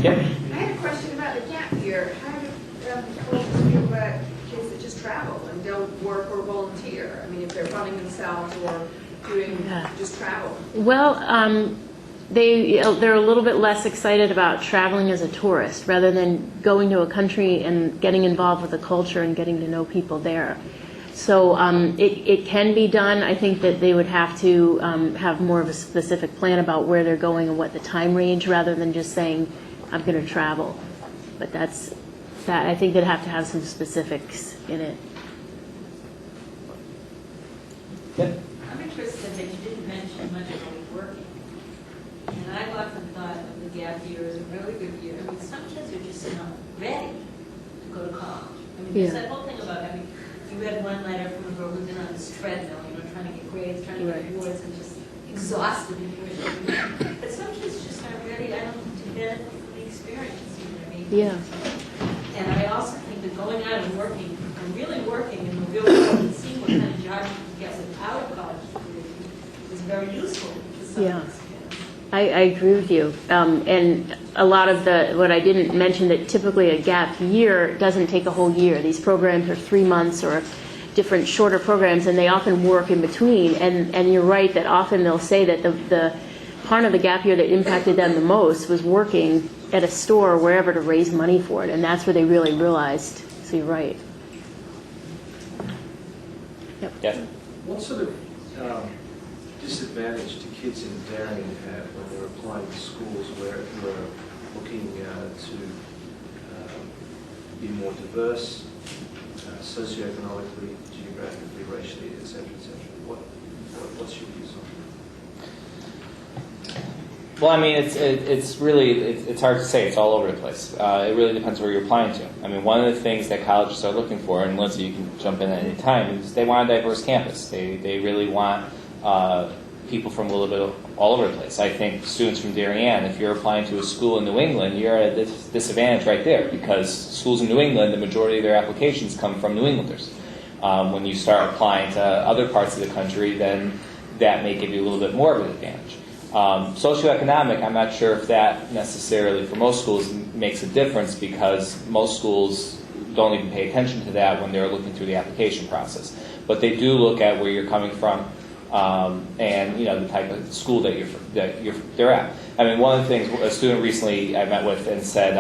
Yep. I had a question about the gap year. How do colleges feel about kids that just travel and don't work or volunteer? I mean, if they're funding themselves or doing just travel. Well, they're a little bit less excited about traveling as a tourist rather than going to a country and getting involved with the culture and getting to know people there. So it can be done. I think that they would have to have more of a specific plan about where they're going and what the time range, rather than just saying, I'm going to travel. But that. I think they'd have to have some specifics in it. Yep. I'm interested that you didn't mention much about working. And I've often thought of the gap year as a really good year. I mean, some kids are just not ready to go to college. I mean, there's that whole thing about having, you read one letter from a girl who's been on this treadmill, you know, trying to get grades, trying to get awards, and just exhausted before she. But some kids just aren't ready, I don't think, to benefit from the experience, you know what I mean? Yeah. And I also think that going out and working, and really working in the real world and seeing what kind of job you can get without a college degree is very useful for some of these kids. I agree with you. And a lot of what I didn't mention, that typically a gap year doesn't take a whole year. These programs are 3 months or different shorter programs, and they often work in between. And you're right that often they'll say that the part of the gap year that impacted them the most was working at a store or wherever to raise money for it. And that's where they really realized. So you're right. Yep. Yes. What sort of disadvantage do kids in Darien have when they're applying to schools who are looking to be more diverse, socioeconomically, geographically, racially, etc., etc.? What's your views on that? Well, I mean, it's hard to say. It's all over the place. It really depends where you're applying to. I mean, one of the things that colleges are looking for, and Lindsay, you can jump in at any time, is they want a diverse campus. They really want people from a little bit all over the place. I think students from Darien, if you're applying to a school in New England, you're at a disadvantage right there, because schools in New England, the majority of their applications come from New Englanders. When you start applying to other parts of the country, then that may give you a little bit more of an advantage. Socioeconomic, I'm not sure if that necessarily for most schools makes a difference, because most schools don't even pay attention to that when they're looking through the application process. But they do look at where you're coming from, and the type of school that they're at. I mean, one of the things a student recently I met with and said,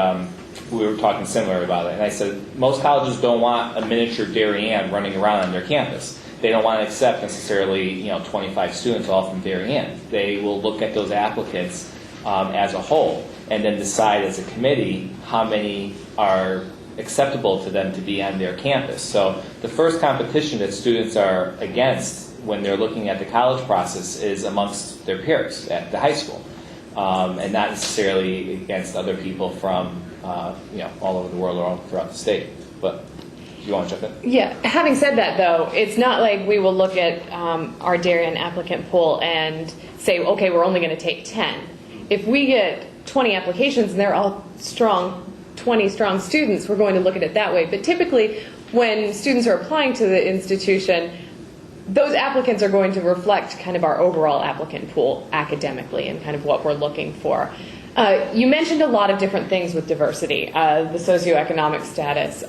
we were talking similar about it, and I said most colleges don't want a miniature Darien running around on their campus. They don't want to accept necessarily 25 students all from Darien. They will look at those applicants as a whole, and then decide as a committee how many are acceptable to them to be on their campus. So the first competition that students are against when they're looking at the college process is amongst their peers at the high school, and not necessarily against other people from all over the world or all throughout the state. But you want to jump in? Yeah. Having said that, though, it's not like we will look at our Darien applicant pool and say, okay, we're only going to take 10. If we get 20 applications and they're all 20 strong students, we're going to look at it that way. But typically, when students are applying to the institution, those applicants are going to reflect kind of our overall applicant pool academically and kind of what we're looking for. You mentioned a lot of different things with diversity, the socioeconomic status,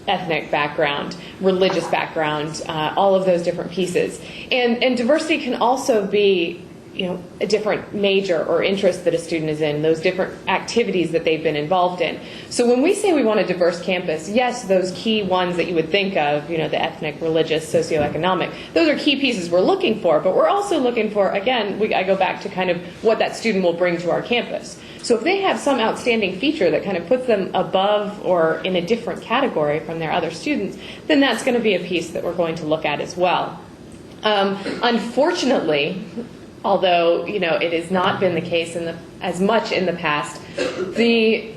ethnic background, religious background, all of those different pieces. And diversity can also be, a different major or interest that a student is in, those different activities that they've been involved in. So when we say we want a diverse campus, yes, those key ones that you would think of, the ethnic, religious, socioeconomic, those are key pieces we're looking for, but we're also looking for, again, I go back to kind of what that student will bring to our campus. So if they have some outstanding feature that kind of puts them above or in a different category from their other students, then that's going to be a piece that we're going to look at as well. Unfortunately, although it has not been the case as much in the past, the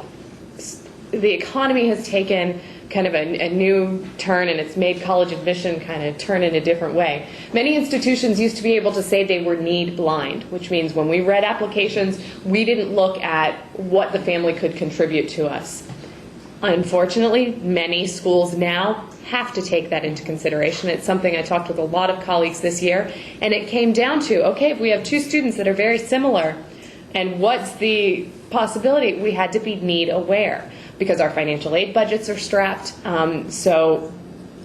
economy has taken kind of a new turn, and it's made college admission kind of turn in a different way. Many institutions used to be able to say they were need blind, which means when we read applications, we didn't look at what the family could contribute to us. Unfortunately, many schools now have to take that into consideration. It's something I talked with a lot of colleagues this year, and it came down to, okay, if we have two students that are very similar, and what's the possibility? We had to be need aware, because our financial aid budgets are strapped. So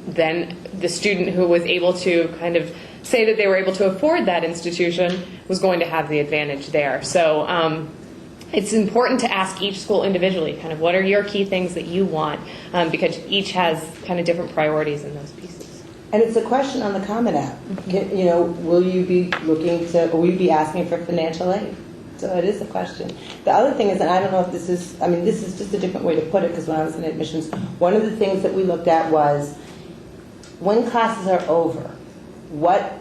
then the student who was able to kind of say that they were able to afford that institution was going to have the advantage there. So it's important to ask each school individually, kind of what are your key things that you want, because each has kind of different priorities in those pieces. And it's a question on the Common App. Will you be looking to, or will you be asking for financial aid? So it is a question. The other thing is, and I don't know if this is just a different way to put it, because when I was in admissions, one of the things that we looked at was, when classes are over, what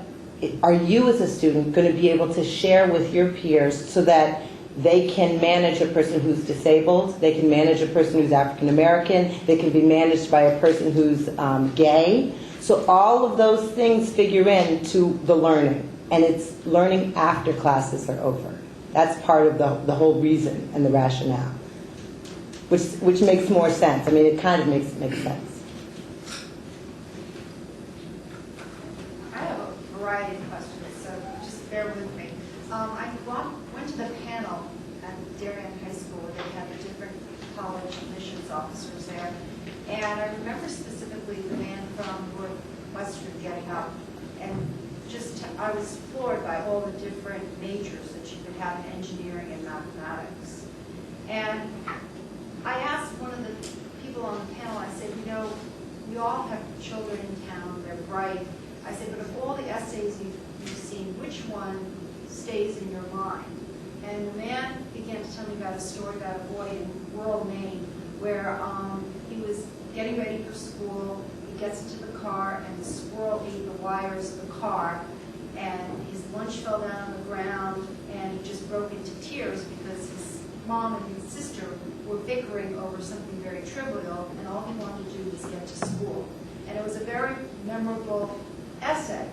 are you as a student going to be able to share with your peers so that they can manage a person who's disabled, they can manage a person who's African American, they can be managed by a person who's gay. So all of those things figure into the learning, and it's learning after classes are over. That's part of the whole reason and the rationale, which makes more sense. I mean, it kind of makes sense. I have a variety of questions, so just bear with me. I went to the panel at Darien High School where they had the different college admissions officers there, and I remember specifically the man from Northwestern getting up, and I was floored by all the different majors that you could have in engineering and mathematics. And I asked one of the people on the panel, I said, we all have children in town, they're bright. I said, but of all the essays you've seen, which one stays in your mind? And the man began to tell me about a story about a boy in rural Maine where he was getting ready for school, he gets into the car, and the squirrel ate the wires of the car, and his lunch fell down on the ground, and he just broke into tears because his mom and his sister were bickering over something very trivial, and all he wanted to do was get to school. And it was a very memorable essay.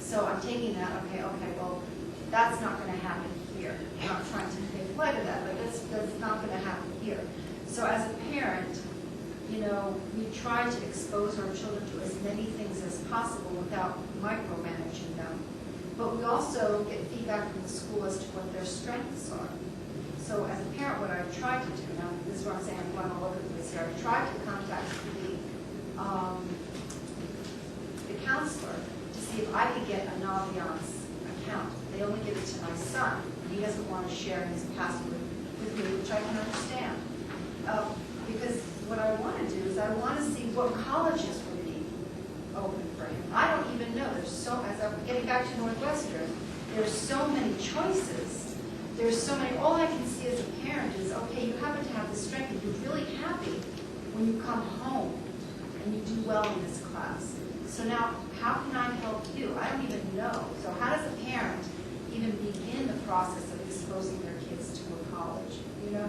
So I'm taking that, okay, well, that's not going to happen here. I'm not trying to make light of that, but that's not going to happen here. So as a parent, you know, we try to expose our children to as many things as possible without micromanaging them. But we also get feedback from the school as to what their strengths are. So as a parent, what I've tried to do, now this is what I'm saying, I'm going all over the place here, I've tried to contact the counselor to see if I could get a Naviance account. They only give it to my son. He doesn't want to share his password with me, which I can understand. Because what I want to do is I want to see what colleges would be open for him. I don't even know. There's so, as I'm getting back to Northwestern, there's so many choices. There's so many, all I can see as a parent is, okay, you happen to have the strength and you're really happy when you come home and you do well in this class. So now, how can I help you? I don't even know. So how does a parent even begin the process of exposing their kids to a college, you know?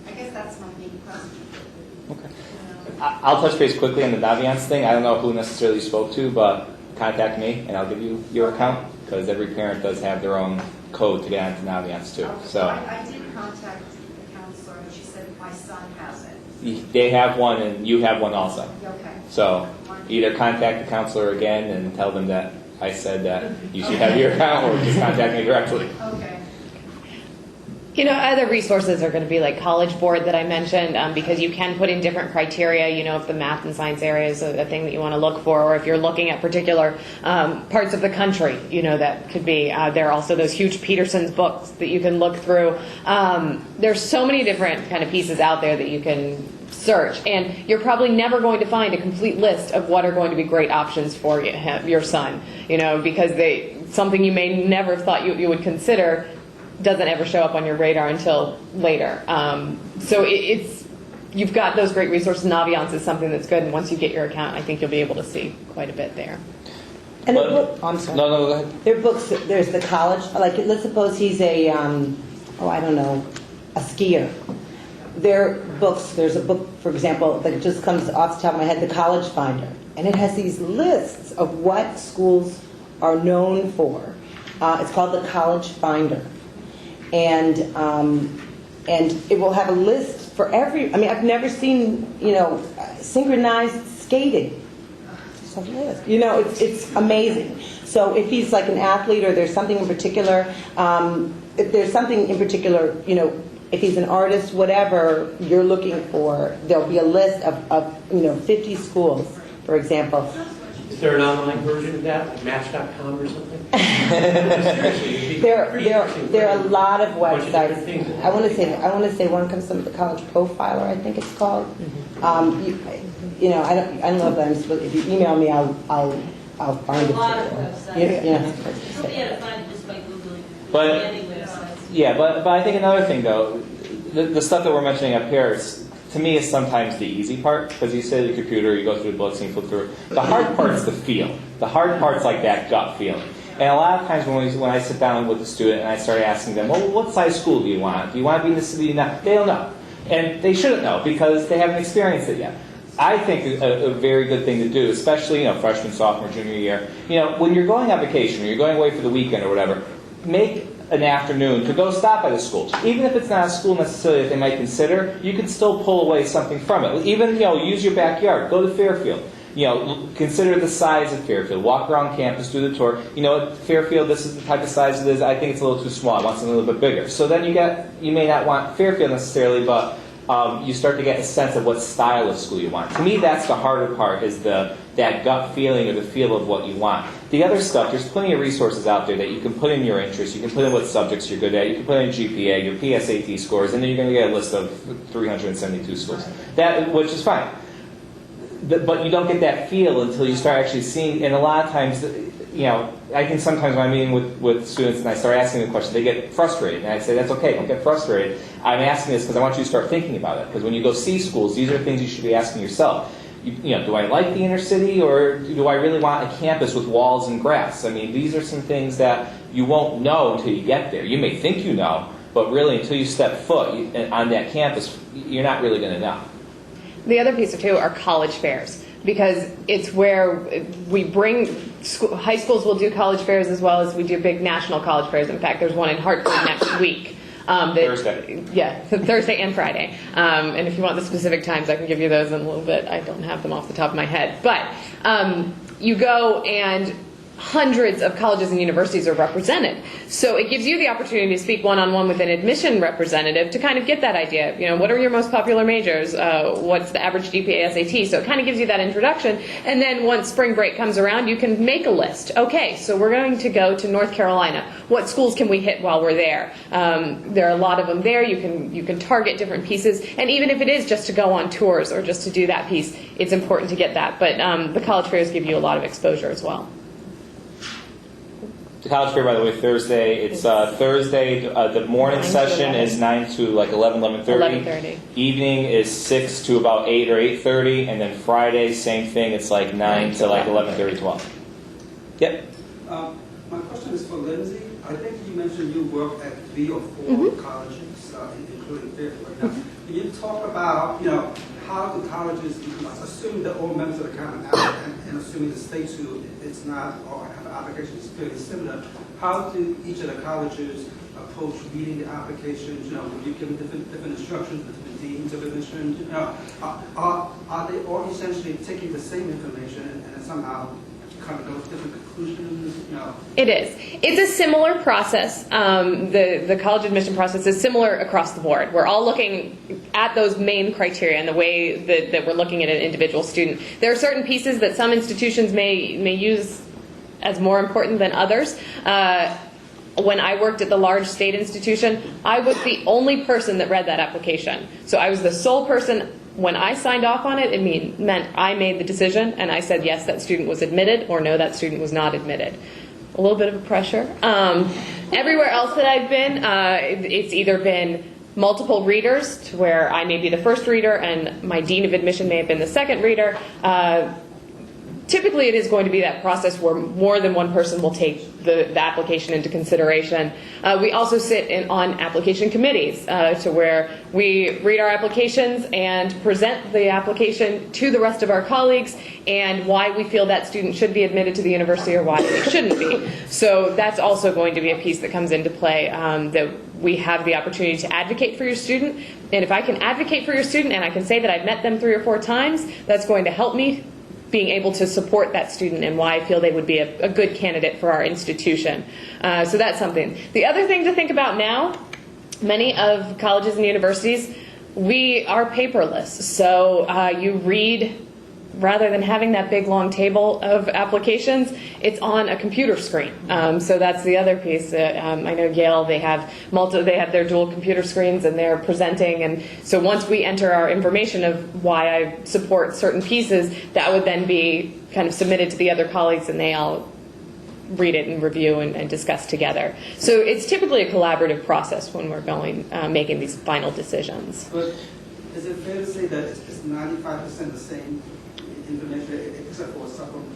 I guess that's my main question. Okay. You know? I'll touch base quickly on the Naviance thing. I don't know who necessarily you spoke to, but contact me and I'll give you your account, because every parent does have their own code to get onto Naviance too. Okay. So I did contact the counselor and she said my son has it. they have one and you have one also. Okay. So either contact the counselor again and tell them that I said that you should have your account, or just contact me directly. Okay. You know, other resources are going to be like College Board that I mentioned, because you can put in different criteria. You know, if the math and science area is a thing that you want to look for, or if you're looking at particular parts of the country, you know, that could be. There are also those huge Peterson's books that you can look through. There's so many different kind of pieces out there that you can search, and you're probably never going to find a complete list of what are going to be great options for your son. You know, because something you may never have thought you would consider doesn't ever show up on your radar until later. So you've got those great resources. Naviance is something that's good, and once you get your account, I think you'll be able to see quite a bit there. And the book, I'm sorry. No, go ahead. There are books, there's the college, like let's suppose he's a, I don't know, a skier. There are books, there's a book, for example, that just comes off the top of my head, The College Finder. And it has these lists of what schools are known for. It's called The College Finder. And it will have a list for every, I mean, I've never seen, you know, synchronized skating. It's a list. You know, it's amazing. So if he's like an athlete or there's something in particular, if there's something in particular, you know, if he's an artist, whatever you're looking for, there'll be a list of 50 schools, for example. Is there an online version of that, like Match.com or something? There are a lot of Bunch of different websites. things. I want to say one comes from the College Profiler, I think it's called. You know, I don't know if I'm supposed. If you email me, I'll find it. A lot of for you. websites. Yeah. You'll be able to find it just by Googling. But- Any websites. Yeah, but I think another thing though, the stuff that we're mentioning up here is, to me, is sometimes the easy part, because you sit at your computer, you go through the books and you flip through it. The hard part is the feel. The hard part's like that gut feeling. And a lot of times when I sit down with a student and I start asking them, well, what size school do you want? Do you want to be in the city? Now, they don't know. And they shouldn't know because they haven't experienced it yet. I think a very good thing to do, especially, freshman, sophomore, junior year, when you're going on vacation or you're going away for the weekend or whatever, make an afternoon to go stop by the school. Even if it's not a school necessarily that they might consider, you can still pull away something from it. Even, use your backyard. Go to Fairfield. Consider the size of Fairfield. Walk around campus, do the tour. At Fairfield, this is the type of size it is. I think it's a little too small. I want something a little bit bigger. So then you may not want Fairfield necessarily, but you start to get a sense of what style of school you want. To me, that's the harder part, is that gut feeling or the feel of what you want. The other stuff, there's plenty of resources out there that you can put in your interests. You can put in what subjects you're good at. You can put in GPA, your PSAT scores, and then you're going to get a list of 372 schools, which is fine. But you don't get that feel until you start actually seeing, and a lot of times, I think sometimes when I'm meeting with students and I start asking them questions, they get frustrated. And I say, that's okay, don't get frustrated. I'm asking this because I want you to start thinking about it. Because when you go see schools, these are things you should be asking yourself. Do I like the inner city, or do I really want a campus with walls and grass? I mean, these are some things that you won't know until you get there. You may think you know, but really until you step foot on that campus, you're not really going to know. The other piece, too, are college fairs, because it's where we bring, high schools will do college fairs as well as we do big national college fairs. In fact, there's one in Hartford next week. Thursday. Yeah, Thursday and Friday. And if you want the specific times, I can give you those in a little bit. I don't have them off the top of my head. But you go and hundreds of colleges and universities are represented. So it gives you the opportunity to speak one-on-one with an admission representative to kind of get that idea. You know, what are your most popular majors? What's the average GPA SAT? So it kind of gives you that introduction. And then once spring break comes around, you can make a list. Okay, so we're going to go to North Carolina. What schools can we hit while we're there? There are a lot of them there. You can target different pieces. And even if it is just to go on tours or just to do that piece, it's important to get that. But the college fairs give you a lot of exposure as well. The college fair, by the way, Thursday. It's Thursday. The morning 9 to session 11. is 9 to like 11:30. 11:30. Evening is 6 to about 8 or 8:30, and then Friday, same thing. It's like 9 to like 11:30, 12. Yep. My question is for Lindsey. I think you mentioned you work at 3 or 4 colleges, including Fairfield. Now, can you talk about, how the colleges, assuming that all members of the common and assuming the states who it's not or have applications fairly similar, how do each of the colleges approach reading the applications? Will you give different instructions to the deans of admission? Are they all essentially taking the same information and then somehow come to different conclusions? It is. It's a similar process. The college admission process is similar across the board. We're all looking at those main criteria and the way that we're looking at an individual student. There are certain pieces that some institutions may use as more important than others. When I worked at the large state institution, I was the only person that read that application. So I was the sole person. When I signed off on it, it meant I made the decision and I said, yes, that student was admitted, or no, that student was not admitted. A little bit of a pressure. Everywhere else that I've been, it's either been multiple readers, to where I may be the first reader and my dean of admission may have been the second reader. Typically, it is going to be that process where more than one person will take the application into consideration. We also sit on application committees to where we read our applications and present the application to the rest of our colleagues and why we feel that student should be admitted to the university or why they shouldn't be. So that's also going to be a piece that comes into play, that we have the opportunity to advocate for your student. And if I can advocate for your student and I can say that I've met them 3 or 4 times, that's going to help me being able to support that student and why I feel they would be a good candidate for our institution. So that's something. The other thing to think about now, many of colleges and universities, we are paperless. So you read, rather than having that big long table of applications, it's on a computer screen. So that's the other piece. I know Yale, they have their dual computer screens and they're presenting, and so once we enter our information of why I support certain pieces, that would then be kind of submitted to the other colleagues and they all read it and review and discuss together. So it's typically a collaborative process when we're making these final decisions. But is it fair to say that it's 95% the same information except for supplemental?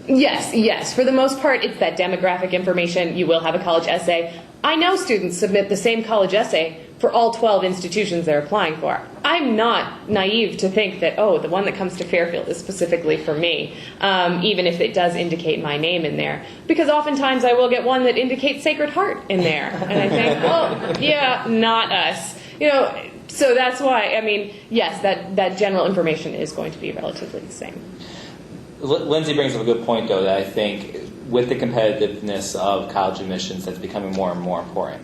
Yes. For the most part, it's that demographic information. You will have a college essay. I know students submit the same college essay for all 12 institutions they're applying for. I'm not naive to think that, the one that comes to Fairfield is specifically for me, even if it does indicate my name in there. Because oftentimes I will get one that indicates Sacred Heart in there. And I think, yeah, not us. So that's why, yes, that general information is going to be relatively the same. Lindsey brings up a good point, though, that I think with the competitiveness of college admissions, that's becoming more and more important.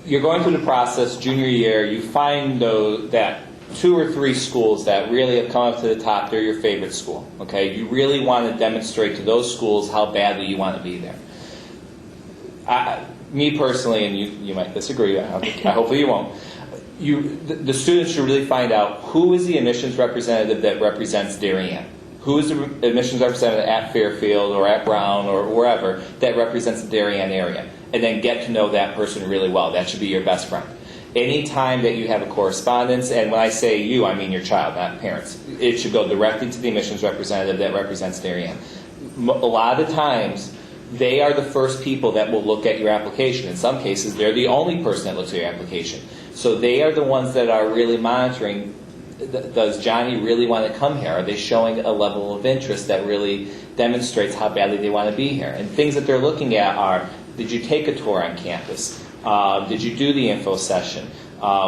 You're going through the process, junior year, you find, though, that 2 or 3 schools that really have come up to the top, they're your favorite school, okay? You really want to demonstrate to those schools how badly you want to be there. Me personally, and you might disagree, hopefully you won't, the students should really find out who is the admissions representative that represents Darien. Who is the admissions representative at Fairfield or at Brown or wherever that represents the Darien area, and then get to know that person really well. That should be your best friend. Anytime that you have a correspondence, and when I say you, I mean your child, not parents, it should go directly to the admissions representative that represents Darien. A lot of times, they are the first people that will look at your application. In some cases, they're the only person that looks at your application. So they are the ones that are really monitoring, does Johnny really want to come here? Are they showing a level of interest that really demonstrates how badly they want to be here? And things that they're looking at are, did you take a tour on campus? Did you do the info session?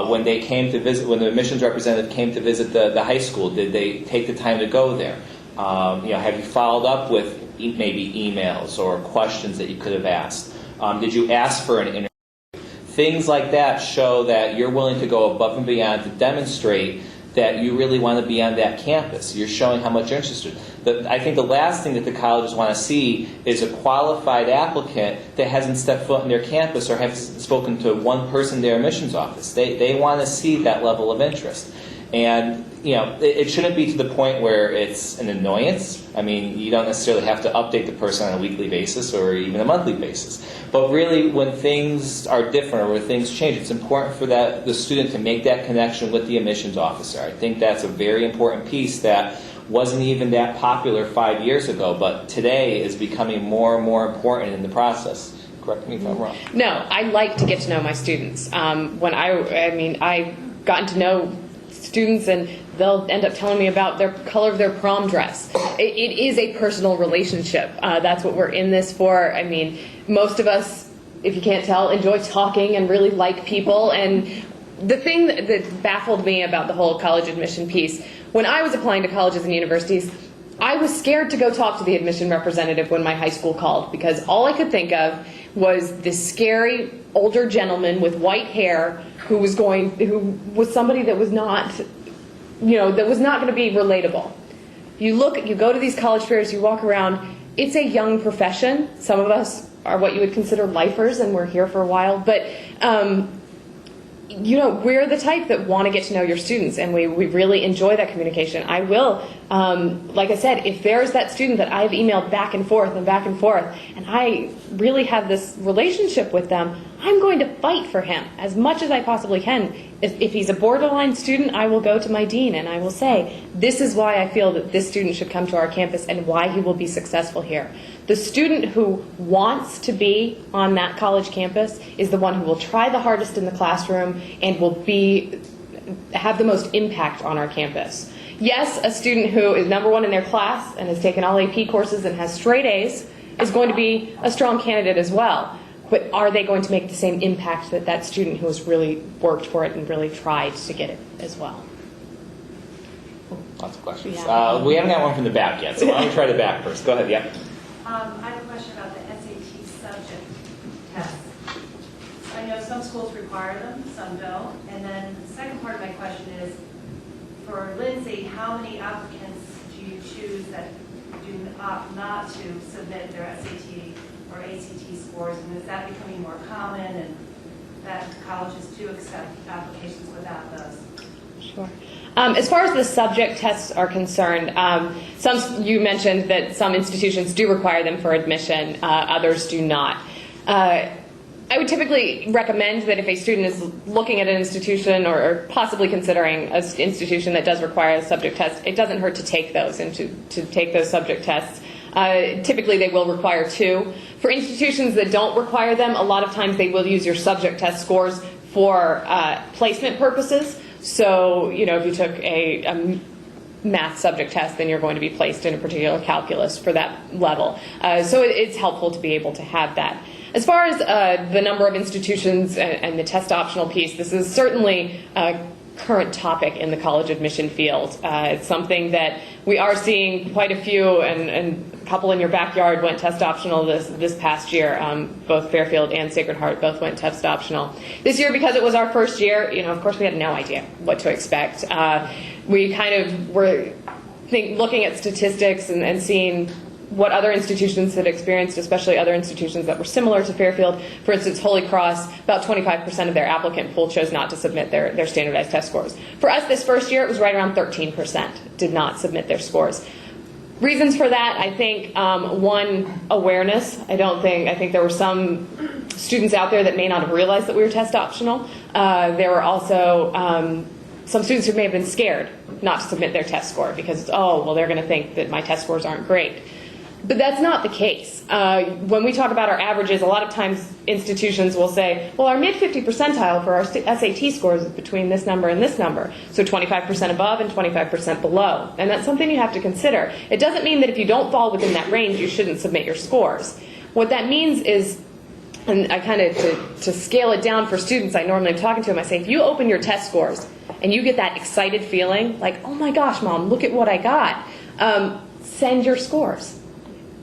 When they came to visit, when the admissions representative came to visit the high school, did they take the time to go there? Have you followed up with maybe emails or questions that you could have asked? Did you ask for an interview? Things like that show that you're willing to go above and beyond to demonstrate that you really want to be on that campus. You're showing how much you're interested. I think the last thing that the colleges want to see is a qualified applicant that hasn't stepped foot on their campus or hasn't spoken to one person in their admissions office. They want to see that level of interest. And it shouldn't be to the point where it's an annoyance. I mean, you don't necessarily have to update the person on a weekly basis or even a monthly basis. But really, when things are different or when things change, it's important for the student to make that connection with the admissions officer. I think that's a very important piece that wasn't even that popular 5 years ago, but today is becoming more and more important in the process. Correct me if I'm wrong. No, I like to get to know my students. I've gotten to know students and they'll end up telling me about their color of their prom dress. It is a personal relationship. That's what we're in this for. I mean, most of us, if you can't tell, enjoy talking and really like people. And the thing that baffled me about the whole college admission piece, when I was applying to colleges and universities, I was scared to go talk to the admission representative when my high school called, because all I could think of was this scary older gentleman with white hair who was somebody that was not, that was not going to be relatable. You go to these college fairs, you walk around, it's a young profession. Some of us are what you would consider lifers and we're here for a while, but we're the type that want to get to know your students, and we really enjoy that communication. I will, like I said, if there's that student that I've emailed back and forth, and I really have this relationship with them, I'm going to fight for him as much as I possibly can. If he's a borderline student, I will go to my dean and I will say, this is why I feel that this student should come to our campus and why he will be successful here. The student who wants to be on that college campus is the one who will try the hardest in the classroom and will have the most impact on our campus. Yes, a student who is number one in their class and has taken all AP courses and has straight A's is going to be a strong candidate as well. But are they going to make the same impact that that student who has really worked for it and really tried to get it as well? Lots of questions. Yeah. We haven't got one from the back yet, so why don't we try the back first? Go ahead, yep. I have a question about the SAT subject test. I know some schools require them, some don't. And then the second part of my question is, for Lindsay, how many applicants do you choose that do opt not to submit their SAT or ACT scores? And is that becoming more common, and that colleges do accept applications without those? Sure. As far as the subject tests are concerned, you mentioned that some institutions do require them for admission, others do not. I would typically recommend that if a student is looking at an institution or possibly considering an institution that does require a subject test, it doesn't hurt to take those and to take those subject tests. Typically they will require 2. For institutions that don't require them, a lot of times they will use your subject test scores for placement purposes. So, if you took a math subject test, then you're going to be placed in a particular calculus for that level. So it's helpful to be able to have that. As far as the number of institutions and the test optional piece, this is certainly a current topic in the college admission field. It's something that we are seeing quite a few, and a couple in your backyard went test optional this past year. Both Fairfield and Sacred Heart both went test optional. This year, because it was our first year, of course we had no idea what to expect. We kind of were looking at statistics and seeing what other institutions had experienced, especially other institutions that were similar to Fairfield. For instance, Holy Cross, about 25% of their applicant pool chose not to submit their standardized test scores. For us this first year, it was right around 13% did not submit their scores. Reasons for that, I think, one, awareness. I think there were some students out there that may not have realized that we were test optional. There were also some students who may have been scared not to submit their test score because, they're going to think that my test scores aren't great. But that's not the case. When we talk about our averages, a lot of times institutions will say, well, our mid 50 percentile for our SAT scores is between this number and this number. So 25% above and 25% below. And that's something you have to consider. It doesn't mean that if you don't fall within that range, you shouldn't submit your scores. What that means is, and I kind of, to scale it down for students I normally am talking to them, I say, if you open your test scores and you get that excited feeling, like, oh my gosh, Mom, look at what I got, send your scores.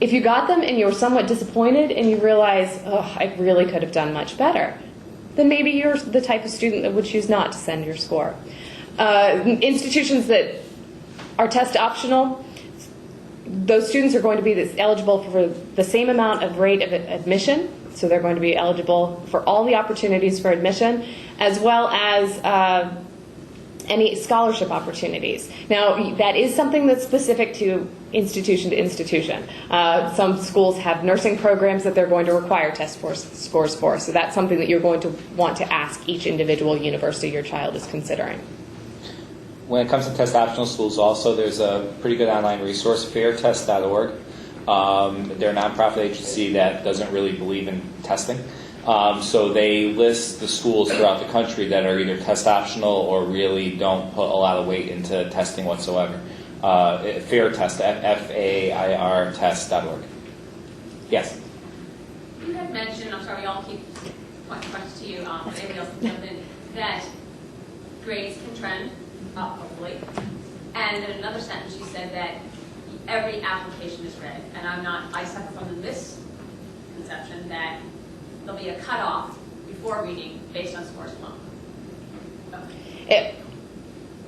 If you got them and you were somewhat disappointed and you realize, oh, I really could have done much better, then maybe you're the type of student that would choose not to send your score. Institutions that are test optional, those students are going to be eligible for the same amount of rate of admission, so they're going to be eligible for all the opportunities for admission, as well as any scholarship opportunities. Now, that is something that's specific to institution. Some schools have nursing programs that they're going to require test scores for, so that's something that you're going to want to ask each individual university your child is considering. When it comes to test optional schools also, there's a pretty good online resource, fairtest.org. They're a nonprofit agency that doesn't really believe in testing. So they list the schools throughout the country that are either test optional or really don't put a lot of weight into testing whatsoever. Fairtest, F-A-I-R test.org. Yes? You had mentioned, I'm sorry, I'll keep pointing questions to you, but anybody else can jump in, that grades can trend up, hopefully. And in another sentence, you said that every application is read. And I suffer from the misconception that there'll be a cutoff before reading based on scores alone. Okay.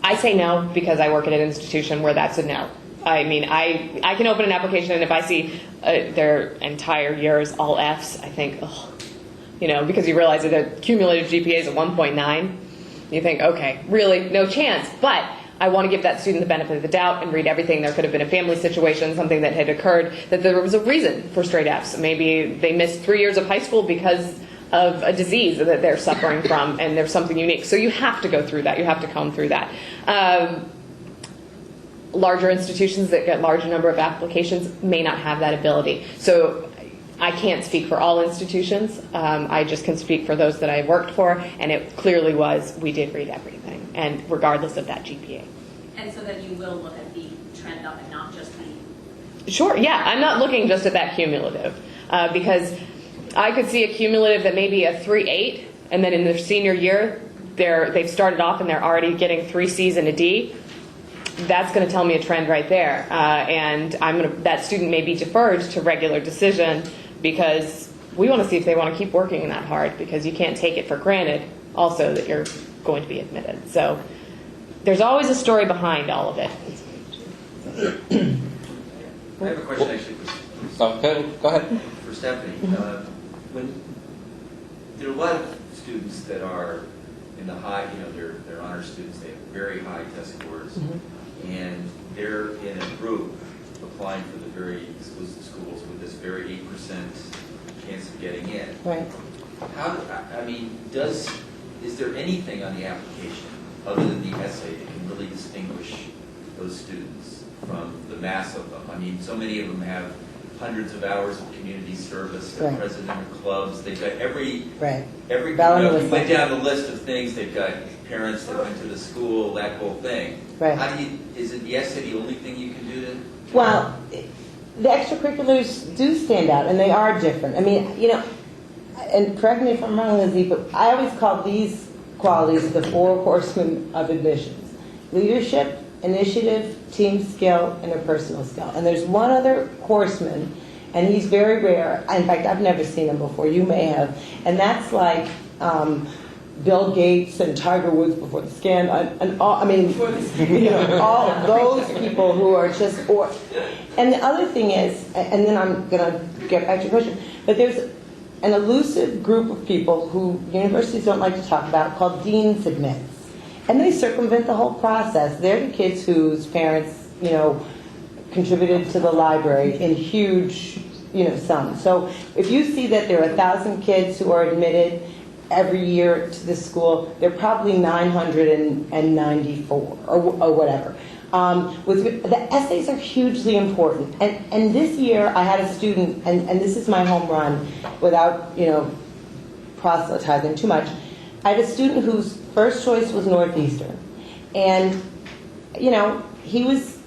I say no because I work at an institution where that's a no. I mean, I can open an application and if I see their entire year is all Fs, I think, oh, because you realize that the cumulative GPA is a 1.9. You think, okay, really, no chance. But I want to give that student the benefit of the doubt and read everything. There could have been a family situation, something that had occurred, that there was a reason for straight Fs. Maybe they missed 3 years of high school because of a disease that they're suffering from, and there's something unique. So you have to go through that. You have to comb through that. Larger institutions that get larger number of applications may not have that ability. So I can't speak for all institutions. I just can speak for those that I worked for, and it clearly was, we did read everything, and regardless of that GPA. And so then you will look at the trend up and not just the... Sure, yeah. I'm not looking just at that cumulative, because I could see a cumulative that may be a 3.8, and then in their senior year, they've started off and they're already getting 3 Cs and a D. That's going to tell me a trend right there, and that student may be deferred to regular decision because we want to see if they want to keep working that hard, because you can't take it for granted also that you're going to be admitted. So there's always a story behind all of it. I have a question actually Go ahead. for Stephanie. When there are a lot of students that are in the high, they're honor students, they have very high test scores, and they're in a group applying for the very exclusive schools with this very 8% chance of getting in. Right. Is there anything on the application other than the essay that can really distinguish those students from the mass of them? I mean, so many of them have hundreds of hours of community service, they're president of clubs, they've got every you went down the list of things, they've got parents that went to the school, that whole thing. Right. Is it the essay the only thing you can do to? Well, the extracurriculars do stand out, and they are different. I mean, and correct me if I'm wrong, Lindsay, but I always call these qualities the 4 horsemen of admissions: leadership, initiative, team skill, and interpersonal skill. And there's one other horseman, and he's very rare. In fact, I've never seen him before. You may have. And that's like Bill Gates and Tiger Woods before the scandal, and all, all of those people who are just. And the other thing is, and then I'm going to get back to your question, but there's an elusive group of people who universities don't like to talk about called dean's admits. And they circumvent the whole process. They're the kids whose parents, contributed to the library in huge, sums. So if you see that there are 1,000 kids who are admitted every year to this school, they're probably 994 or whatever. The essays are hugely important. And this year I had a student, and this is my home run, without, proselytizing too much. I had a student whose first choice was Northeastern. And,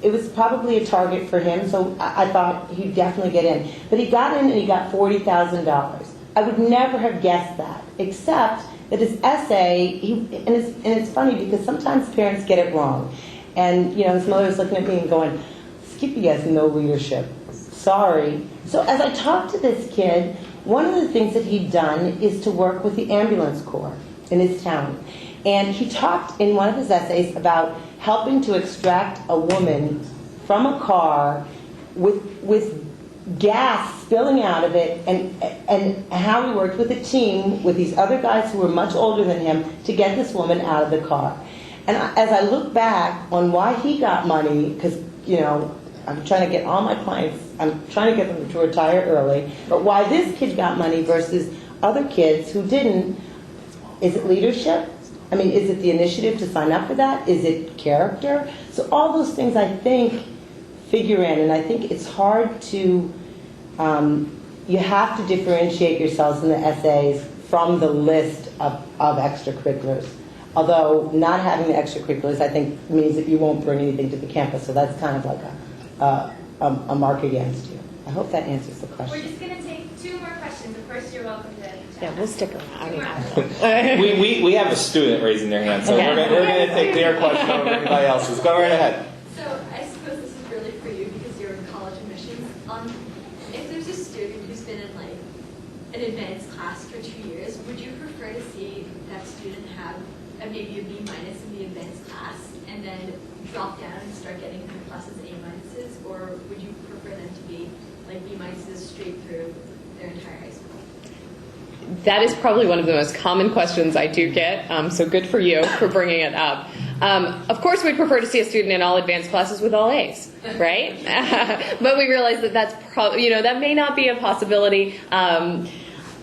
it was probably a target for him, so I thought he'd definitely get in. But he got in and he got $40,000. I would never have guessed that, except that his essay, and it's funny because sometimes parents get it wrong. And, his mother was looking at me and going, Skippy has no leadership. Sorry. So as I talked to this kid, one of the things that he'd done is to work with the ambulance corps in his town. And he talked in one of his essays about helping to extract a woman from a car with gas spilling out of it, and how he worked with a team with these other guys who were much older than him to get this woman out of the car. And as I look back on why he got money, because, I'm trying to get all my clients, I'm trying to get them to retire early, but why this kid got money versus other kids who didn't, is it leadership? I mean, is it the initiative to sign up for that? Is it character? So all those things, I think, figure in, and I think it's hard to, you have to differentiate yourselves in the essays from the list of extracurriculars. Although not having the extracurriculars, I think, means that you won't bring anything to the campus, so that's kind of like a mark against you. I hope that answers the question. We're just going to take 2 more questions. Of course, you're welcome to chat. Yeah, we'll stick around. I mean, We have a student raising their hand, so we're going to take their question over anybody else's. Go right ahead. So I suppose this is really for you because you're in college admissions. If there's a student who's been in like an advanced class for 2 years, would you prefer to see that student have maybe a B- in the advanced class and then drop down and start getting B pluses, A-, or would you prefer them to be like B- straight through their entire high school? that is probably one of the most common questions I do get, so good for you for bringing it up. Of course, we'd prefer to see a student in all advanced classes with all A's, right? But we realize that that's probably, that may not be a possibility.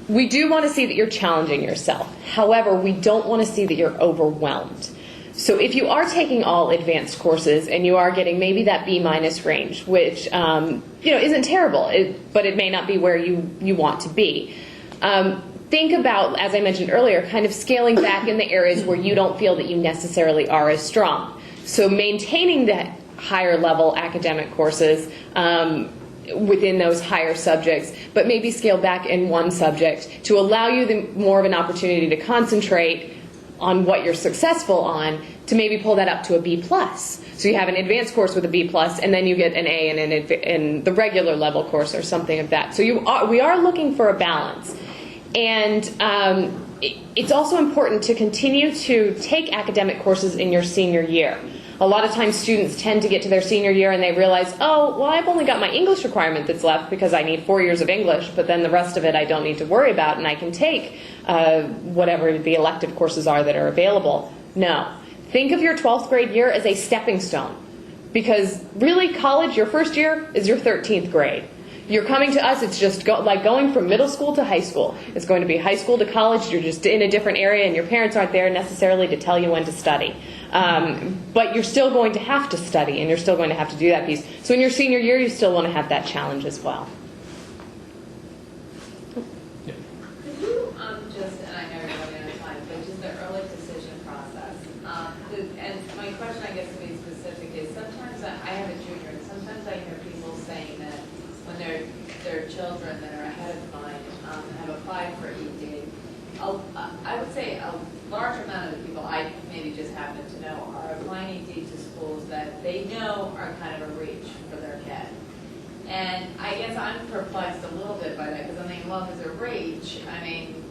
We do want to see that you're challenging yourself. However, we don't want to see that you're overwhelmed. So if you are taking all advanced courses and you are getting maybe that B- range, which isn't terrible, but it may not be where you want to be. Think about, as I mentioned earlier, kind of scaling back in the areas where you don't feel that you necessarily are as strong. So maintaining that higher level academic courses within those higher subjects, but maybe scale back in one subject to allow you more of an opportunity to concentrate on what you're successful on, to maybe pull that up to a B+. So you have an advanced course with a B+, and then you get an A in the regular level course or something of that. So we are looking for a balance. And it's also important to continue to take academic courses in your senior year. A lot of times students tend to get to their senior year and they realize, oh, well, I've only got my English requirement that's left because I need 4 years of English, but then the rest of it I don't need to worry about, and I can take whatever the elective courses are that are available. No. Think of your 12th grade year as a stepping stone, because really college, your first year, is your 13th grade. You're coming to us, it's just like going from middle school to high school. It's going to be high school to college, you're just in a different area, and your parents aren't there necessarily to tell you when to study. But you're still going to have to study, and you're still going to have to do that piece. So in your senior year, you still want to have that challenge as well. Could you just, and I know you're running out of time, but just the early decision process. And my question, I guess, to be specific is sometimes I have a junior, and sometimes I hear people saying that when their children that are ahead of mine have applied for ED, I would say a large amount of the people I maybe just happen to know are applying ED to schools that they know are kind of a reach for their kid. And I guess I'm perplexed a little bit by that, because I mean, well, as a reach, I mean,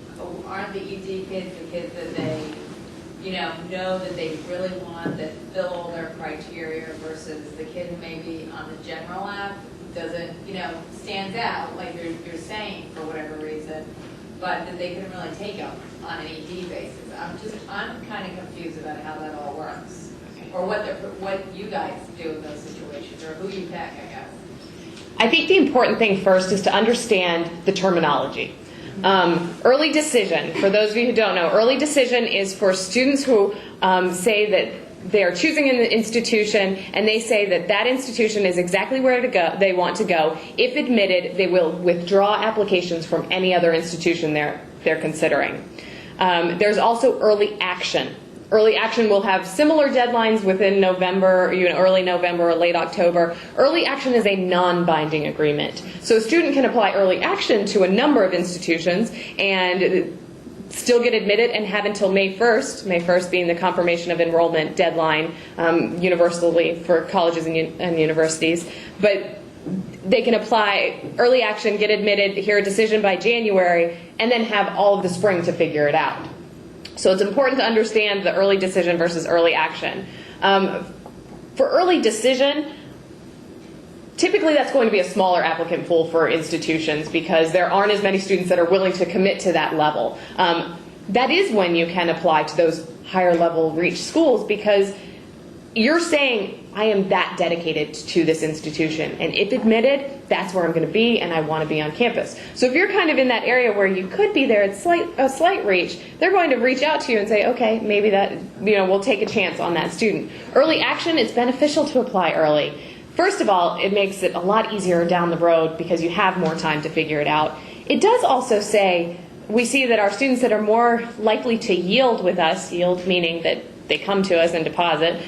aren't the ED kids the kids that they, know that they really want, that fill all their criteria, versus the kid who maybe on the general app doesn't, stands out, like you're saying, for whatever reason, but that they couldn't really take them on an ED basis. I'm kind of confused about how that all works, or what you guys do in those situations, or who you pick, I guess. I think the important thing first is to understand the terminology. Early decision, for those of you who don't know, early decision is for students who say that they're choosing an institution, and they say that that institution is exactly where to go, they want to go. If admitted, they will withdraw applications from any other institution they're considering. There's also early action. Early action will have similar deadlines within November, early November or late October. Early action is a non-binding agreement. So a student can apply early action to a number of institutions and still get admitted and have until May 1st, May 1st being the confirmation of enrollment deadline universally for colleges and universities. But they can apply early action, get admitted, hear a decision by January, and then have all of the spring to figure it out. So it's important to understand the early decision versus early action. For early decision, typically that's going to be a smaller applicant pool for institutions because there aren't as many students that are willing to commit to that level. That is when you can apply to those higher level reach schools because you're saying, I am that dedicated to this institution, and if admitted, that's where I'm going to be, and I want to be on campus. So if you're kind of in that area where you could be there at a slight reach, they're going to reach out to you and say, okay, maybe that, we'll take a chance on that student. Early action, it's beneficial to apply early. First of all, it makes it a lot easier down the road because you have more time to figure it out. It does also say, we see that our students that are more likely to yield with us, yield meaning that they come to us and deposit,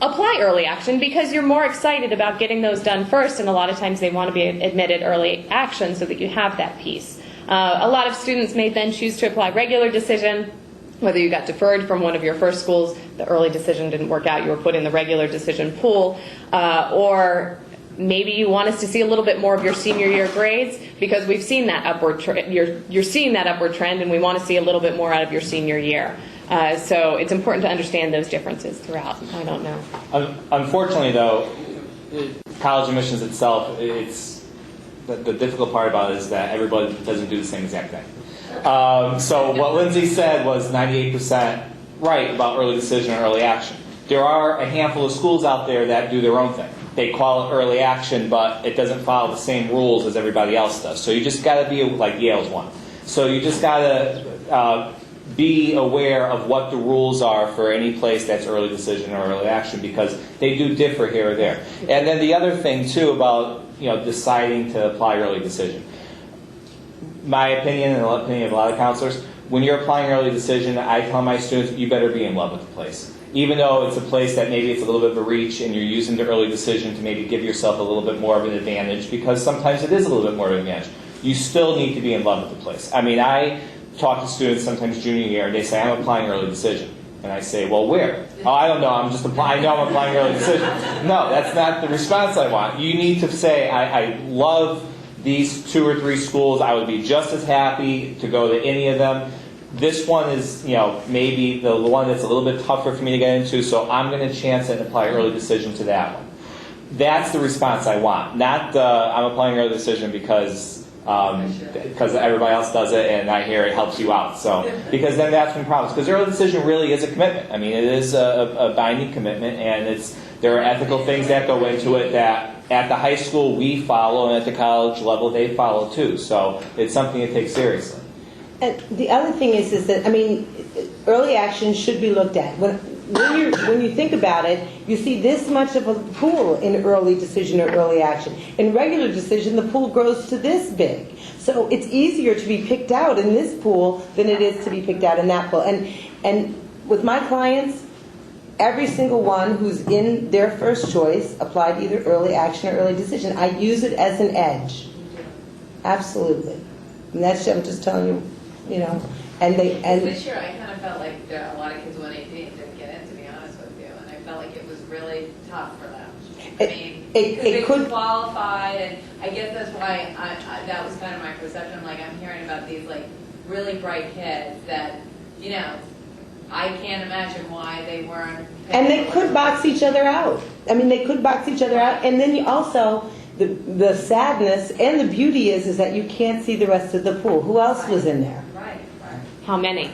apply early action because you're more excited about getting those done first, and a lot of times they want to be admitted early action so that you have that piece. A lot of students may then choose to apply regular decision, whether you got deferred from one of your first schools, the early decision didn't work out, you were put in the regular decision pool, or maybe you want us to see a little bit more of your senior year grades because we've seen that upward you're seeing that upward trend, and we want to see a little bit more out of your senior year. So it's important to understand those differences throughout. I don't know. Unfortunately, though, college admissions itself, it's the difficult part about it is that everybody doesn't do the same exact thing. So what Lindsey said was 98% right about early decision and early action. There are a handful of schools out there that do their own thing. They call it early action, but it doesn't follow the same rules as everybody else does. So you just got to be like Yale's one. So you just got to be aware of what the rules are for any place that's early decision or early action because they do differ here or there. And then the other thing too about deciding to apply early decision. My opinion and the opinion of a lot of counselors, when you're applying early decision, I tell my students you better be in love with the place. Even though it's a place that maybe it's a little bit of a reach and you're using the early decision to maybe give yourself a little bit more of an advantage because sometimes it is a little bit more of an advantage. You still need to be in love with the place. I mean, I talk to students sometimes junior year and they say, I'm applying early decision. And I say, well, where? Oh, I don't know. I'm just applying. I know I'm applying early decision. No, that's not the response I want. You need to say, I love these 2 or 3 schools. I would be just as happy to go to any of them. This one is, maybe the one that's a little bit tougher for me to get into, so I'm going to chance it and apply early decision to that one. That's the response I want. Not I'm applying early decision because everybody else does it and I hear it helps you out. So because then that's when problems. Because early decision really is a commitment. I mean, it is a binding commitment, and there are ethical things that go into it that at the high school we follow, and at the college level they follow too. So it's something to take seriously. And the other thing is that, early action should be looked at. When you think about it, you see this much of a pool in early decision or early action. In regular decision, the pool grows to this big. So it's easier to be picked out in this pool than it is to be picked out in that pool. And with my clients, every single one who's in their first choice applied either early action or early decision. I use it as an edge. Absolutely. And that's, I'm just telling you, This year I kind of felt like a lot of kids went 18 and didn't get in, to be honest with you, and I felt like it was really tough for them. Because they could qualified, and I guess that's why that was kind of my perception. I'm hearing about these really bright kids that, I can't imagine why they weren't. And they could box each other out. They could box each other out, and then you also. The sadness and the beauty is that you can't see the rest of the pool. Who else was in there? How many?